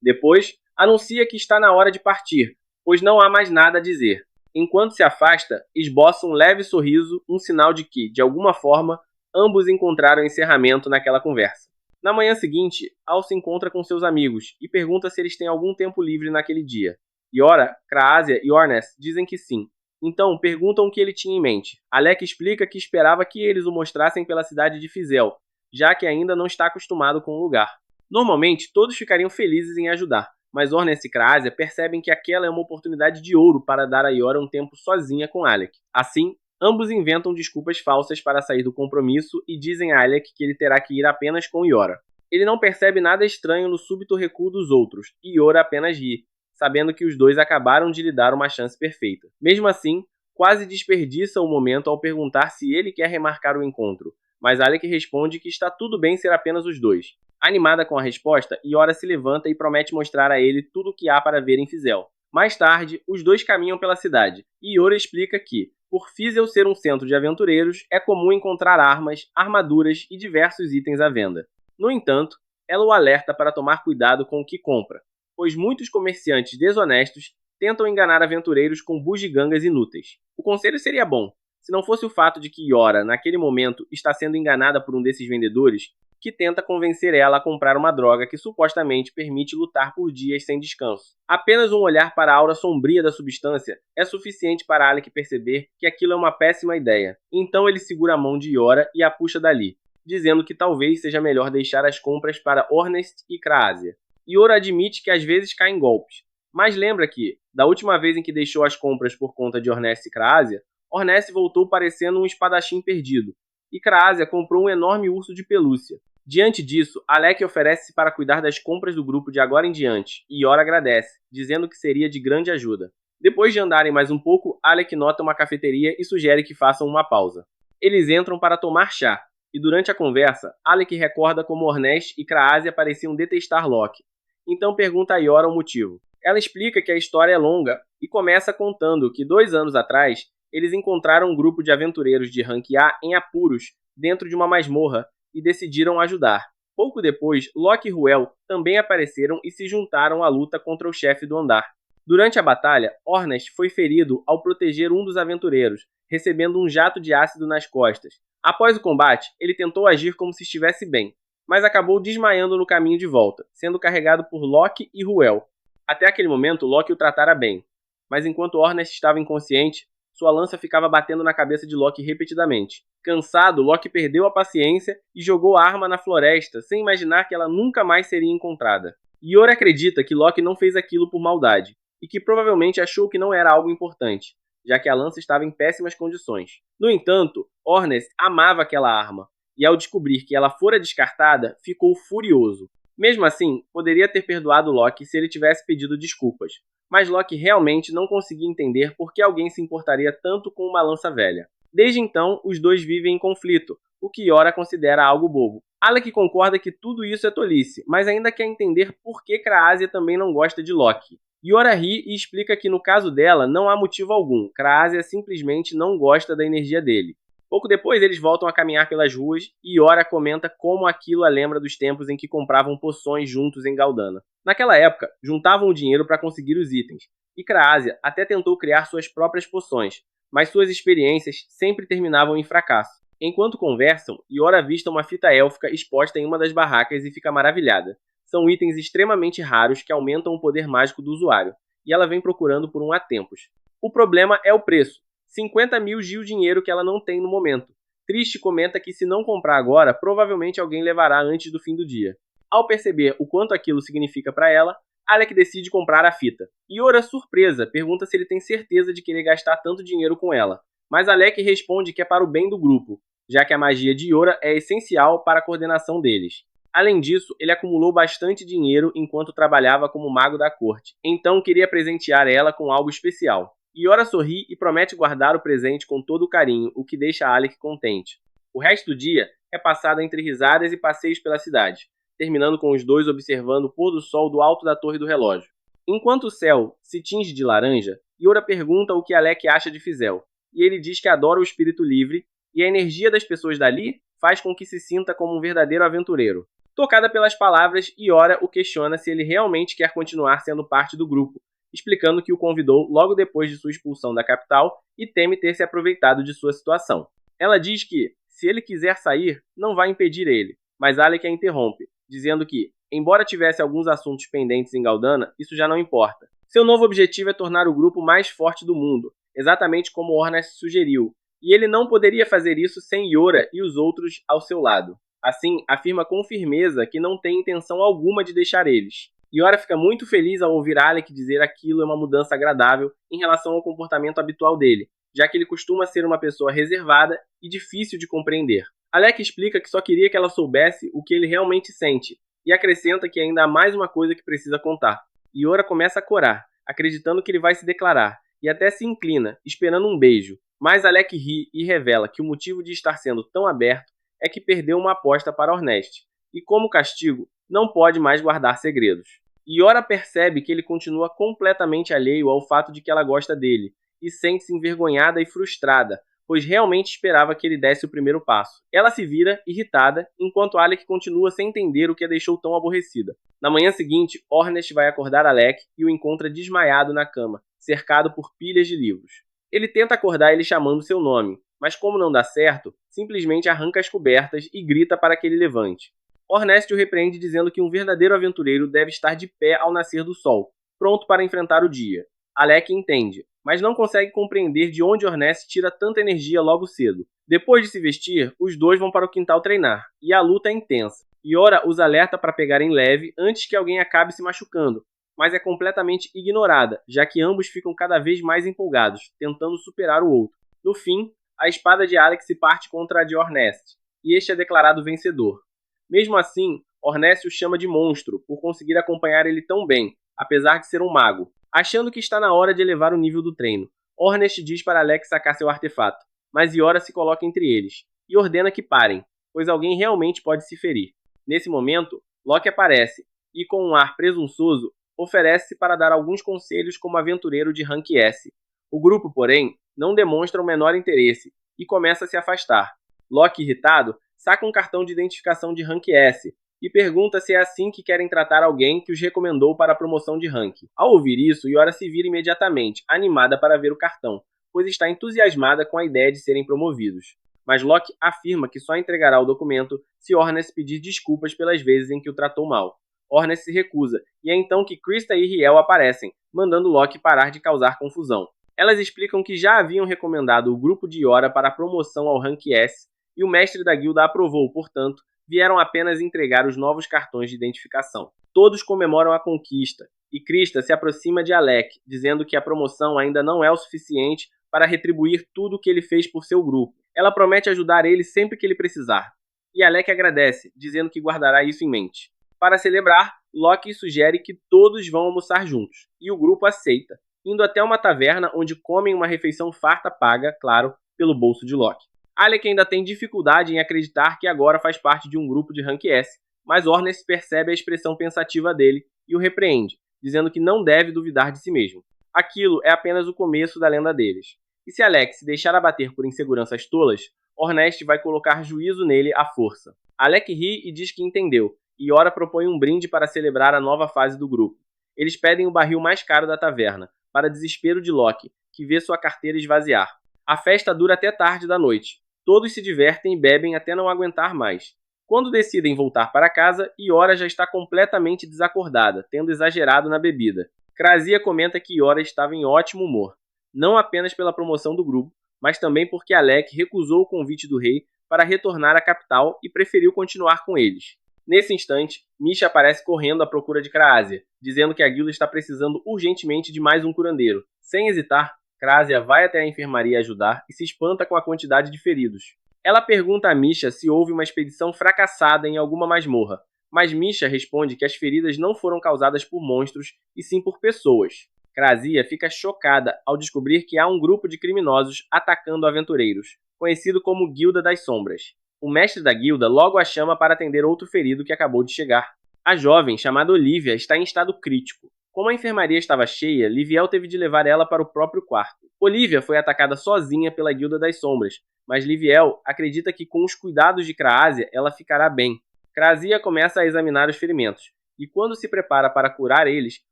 Depois, anuncia que está na hora de partir, pois não há mais nada a dizer. Enquanto se afasta, esboça um leve sorriso, um sinal de que, de alguma forma, ambos encontraram encerramento naquela conversa. Na manhã seguinte, Al se encontra com seus amigos e pergunta se eles têm algum tempo livre naquele dia. Yora, Kraasia e Ornest dizem que sim. Então, perguntam o que ele tinha em mente. Alec explica que esperava que eles o mostrassem pela cidade de Fizel, já que ainda não está acostumado com o lugar. Normalmente, todos ficariam felizes em ajudar, mas Ornest e Kraasia percebem que aquela é uma oportunidade de ouro para dar a Yora um tempo sozinha com Alec. Assim, ambos inventam desculpas falsas para sair do compromisso e dizem a Alec que ele terá que ir apenas com Yora. Ele não percebe nada estranho no súbito recuo dos outros, e Yora apenas ri, sabendo que os dois acabaram de lhe dar uma chance perfeita. Mesmo assim, quase desperdiça o momento ao perguntar se ele quer remarcar o encontro, mas Alec responde que está tudo bem ser apenas os dois. Animada com a resposta, Yora se levanta e promete mostrar a ele tudo o que há para ver em Fizel. Mais tarde, os dois caminham pela cidade, e Yora explica que, por Fizel ser um centro de aventureiros, é comum encontrar armas, armaduras e diversos itens à venda. No entanto, ela o alerta para tomar cuidado com o que compra, pois muitos comerciantes desonestos tentam enganar aventureiros com bugigangas inúteis. O conselho seria bom, se não fosse o fato de que Yora, naquele momento, está sendo enganada por um desses vendedores, que tenta convencer ela a comprar uma droga que supostamente permite lutar por dias sem descanso. Apenas um olhar para a aura sombria da substância é suficiente para Alec perceber que aquilo é uma péssima ideia. Então ele segura a mão de Yora e a puxa dali, dizendo que talvez seja melhor deixar as compras para Ornest e Kraasia. Yora admite que às vezes cai em golpes, mas lembra que, da última vez em que deixou as compras por conta de Ornest e Kraasia, Ornest voltou parecendo um espadachim perdido, e Kraasia comprou um enorme urso de pelúcia. Diante disso, Alec oferece-se para cuidar das compras do grupo de agora em diante, e Yora agradece, dizendo que seria de grande ajuda. Depois de andarem mais um pouco, Alec nota uma cafeteria e sugere que façam uma pausa. Eles entram para tomar chá, e durante a conversa, Alec recorda como Ornest e Kraasia pareciam detestar Locke. Então pergunta a Yora o motivo. Ela explica que a história é longa e começa contando que 2 anos atrás, eles encontraram um grupo de aventureiros de rank A em apuros, dentro de uma masmorra, e decidiram ajudar. Pouco depois, Locke e Ruel também apareceram e se juntaram à luta contra o chefe do andar. Durante a batalha, Ornest foi ferido ao proteger um dos aventureiros, recebendo um jato de ácido nas costas. Após o combate, ele tentou agir como se estivesse bem, mas acabou desmaiando no caminho de volta, sendo carregado por Locke e Ruel. Até aquele momento, Locke o tratara bem, mas enquanto Ornest estava inconsciente, sua lança ficava batendo na cabeça de Locke repetidamente. Cansado, Locke perdeu a paciência e jogou a arma na floresta, sem imaginar que ela nunca mais seria encontrada. Yora acredita que Locke não fez aquilo por maldade, e que provavelmente achou que não era algo importante, já que a lança estava em péssimas condições. No entanto, Ornest amava aquela arma, e ao descobrir que ela fora descartada, ficou furioso. Mesmo assim, poderia ter perdoado Locke se ele tivesse pedido desculpas, mas Locke realmente não conseguia entender por que alguém se importaria tanto com uma lança velha. Desde então, os dois vivem em conflito, o que Yora considera algo bobo. Alec concorda que tudo isso é tolice, mas ainda quer entender por que Kraasia também não gosta de Locke. Yora ri e explica que no caso dela não há motivo algum, Kraasia simplesmente não gosta da energia dele. Pouco depois eles voltam a caminhar pelas ruas e Yora comenta como aquilo a lembra dos tempos em que compravam poções juntos em Galdana. Naquela época, juntavam o dinheiro para conseguir os itens, e Kraasia até tentou criar suas próprias poções, mas suas experiências sempre terminavam em fracasso. Enquanto conversam, Yora avista uma fita élfica exposta em uma das barracas e fica maravilhada. São itens extremamente raros que aumentam o poder mágico do usuário, e ela vem procurando por um há tempos. O problema é o preço. 50 mil de dinheiro que ela não tem no momento. Triste comenta que se não comprar agora, provavelmente alguém levará antes do fim do dia. Ao perceber o quanto aquilo significa para ela, Alec decide comprar a fita. Yora, surpresa, pergunta se ele tem certeza de querer gastar tanto dinheiro com ela, mas Alec responde que é para o bem do grupo, já que a magia de Yora é essencial para a coordenação deles. Além disso, ele acumulou bastante dinheiro enquanto trabalhava como mago da corte, então queria presentear ela com algo especial. Yora sorri e promete guardar o presente com todo o carinho, o que deixa Alec contente. O resto do dia é passado entre risadas e passeios pela cidade, terminando com os dois observando o pôr do sol do alto da torre do relógio. Enquanto o céu se tinge de laranja, Yora pergunta o que Alec acha de Fizel, e ele diz que adora o espírito livre, e a energia das pessoas dali faz com que se sinta como um verdadeiro aventureiro. Tocada pelas palavras, Yora o questiona se ele realmente quer continuar sendo parte do grupo, explicando que o convidou logo depois de sua expulsão da capital e teme ter se aproveitado de sua situação. Ela diz que, se ele quiser sair, não vai impedir ele, mas Alec a interrompe, dizendo que, embora tivesse alguns assuntos pendentes em Galdana, isso já não importa. Seu novo objetivo é tornar o grupo mais forte do mundo, exatamente como Ornest sugeriu, e ele não poderia fazer isso sem Yora e os outros ao seu lado. Assim, afirma com firmeza que não tem intenção alguma de deixar eles. Yora fica muito feliz ao ouvir Alec dizer aquilo é uma mudança agradável em relação ao comportamento habitual dele, já que ele costuma ser uma pessoa reservada e difícil de compreender. Alec explica que só queria que ela soubesse o que ele realmente sente, e acrescenta que ainda há mais uma coisa que precisa contar. Yora começa a corar, acreditando que ele vai se declarar, e até se inclina, esperando um beijo, mas Alec ri e revela que o motivo de estar sendo tão aberto é que perdeu uma aposta para Ornest, e como castigo, não pode mais guardar segredos. Yora percebe que ele continua completamente alheio ao fato de que ela gosta dele, e sente-se envergonhada e frustrada, pois realmente esperava que ele desse o primeiro passo. Ela se vira, irritada, enquanto Alec continua sem entender o que a deixou tão aborrecida. Na manhã seguinte, Ornest vai acordar Alec e o encontra desmaiado na cama, cercado por pilhas de livros. Ele tenta acordar ele chamando seu nome, mas como não dá certo, simplesmente arranca as cobertas e grita para que ele levante. Hornest o repreende dizendo que um verdadeiro aventureiro deve estar de pé ao nascer do sol, pronto para enfrentar o dia. Alec entende, mas não consegue compreender de onde Hornest tira tanta energia logo cedo. Depois de se vestir, os dois vão para o quintal treinar, e a luta é intensa. Iora os alerta para pegarem leve antes que alguém acabe se machucando, mas é completamente ignorada, já que ambos ficam cada vez mais empolgados, tentando superar o outro. No fim, a espada de Alex se parte contra a de Hornest, e este é declarado vencedor. Mesmo assim, Hornest o chama de monstro por conseguir acompanhar ele tão bem, apesar de ser um mago. Achando que está na hora de elevar o nível do treino, Hornest diz para Alex sacar seu artefato, mas Iora se coloca entre eles, e ordena que parem, pois alguém realmente pode se ferir. Nesse momento, Loki aparece, e com um ar presunçoso, oferece-se para dar alguns conselhos como aventureiro de rank S. O grupo, porém, não demonstra o menor interesse, e começa a se afastar. Loki, irritado, saca um cartão de identificação de rank S, e pergunta se é assim que querem tratar alguém que os recomendou para a promoção de rank. Ao ouvir isso, Iora se vira imediatamente, animada para ver o cartão, pois está entusiasmada com a ideia de serem promovidos. Mas Loki afirma que só entregará o documento se Hornest pedir desculpas pelas vezes em que o tratou mal. Hornest se recusa, e é então que Krista e Riel aparecem, mandando Loki parar de causar confusão. Elas explicam que já haviam recomendado o grupo de Iora para a promoção ao rank S, e o mestre da guilda aprovou, portanto, vieram apenas entregar os novos cartões de identificação. Todos comemoram a conquista, e Krista se aproxima de Alec, dizendo que a promoção ainda não é o suficiente para retribuir tudo o que ele fez por seu grupo. Ela promete ajudar ele sempre que ele precisar, e Alec agradece, dizendo que guardará isso em mente. Para celebrar, Loki sugere que todos vão almoçar juntos, e o grupo aceita, indo até uma taverna onde comem uma refeição farta paga, claro, pelo bolso de Loki. Alec ainda tem dificuldade em acreditar que agora faz parte de um grupo de rank S, mas Hornest percebe a expressão pensativa dele e o repreende, dizendo que não deve duvidar de si mesmo. Aquilo é apenas o começo da lenda deles. E se Alec se deixar abater por inseguranças tolas, Hornest vai colocar juízo nele à força. Alec ri e diz que entendeu, e Iora propõe um brinde para celebrar a nova fase do grupo. Eles pedem o barril mais caro da taverna, para desespero de Loki, que vê sua carteira esvaziar. A festa dura até tarde da noite. Todos se divertem e bebem até não aguentar mais. Quando decidem voltar para casa, Iora já está completamente desacordada, tendo exagerado na bebida. Krasia comenta que Iora estava em ótimo humor, não apenas pela promoção do grupo, mas também porque Alec recusou o convite do rei para retornar à capital e preferiu continuar com eles. Nesse instante, Misha aparece correndo à procura de Krasia, dizendo que a guilda está precisando urgentemente de mais um curandeiro. Sem hesitar, Krasia vai até a enfermaria ajudar e se espanta com a quantidade de feridos. Ela pergunta a Misha se houve uma expedição fracassada em alguma masmorra, mas Misha responde que as feridas não foram causadas por monstros, e sim por pessoas. Krasia fica chocada ao descobrir que há um grupo de criminosos atacando aventureiros, conhecido como Guilda das Sombras. O mestre da guilda logo a chama para atender outro ferido que acabou de chegar. A jovem, chamada Olivia, está em estado crítico. Como a enfermaria estava cheia, Liviel teve de levar ela para o próprio quarto. Olivia foi atacada sozinha pela Guilda das Sombras, mas Liviel acredita que com os cuidados de Krasia ela ficará bem. Krasia começa a examinar os ferimentos, e quando se prepara para curar eles,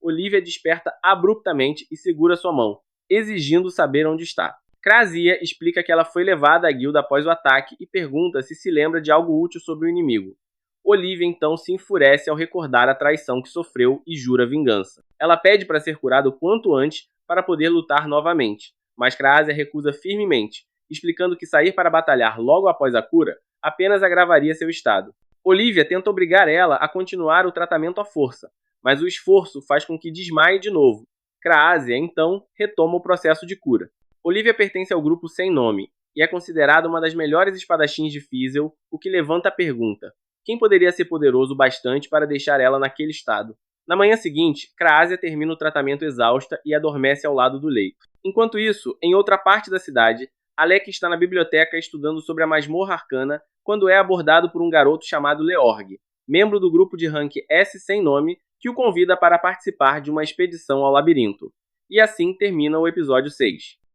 Olivia desperta abruptamente e segura sua mão, exigindo saber onde está. Krasia explica que ela foi levada à guilda após o ataque e pergunta se lembra de algo útil sobre o inimigo. Olivia então se enfurece ao recordar a traição que sofreu e jura vingança. Ela pede para ser curada o quanto antes para poder lutar novamente, mas Krasia recusa firmemente, explicando que sair para batalhar logo após a cura apenas agravaria seu estado. Olivia tenta obrigar ela a continuar o tratamento à força, mas o esforço faz com que desmaie de novo. Krasia então retoma o processo de cura. Olivia pertence ao grupo Sem Nome e é considerada uma das melhores espadachins de Fiesel, o que levanta a pergunta: quem poderia ser poderoso bastante para deixar ela naquele estado? Na manhã seguinte, Krasia termina o tratamento exausta e adormece ao lado do leito. Enquanto isso, em outra parte da cidade, Alec está na biblioteca estudando sobre a masmorra arcana quando é abordado por um garoto chamado Leorg, membro do grupo de rank S Sem Nome, que o convida para participar de uma expedição ao labirinto. E assim termina o episódio 6.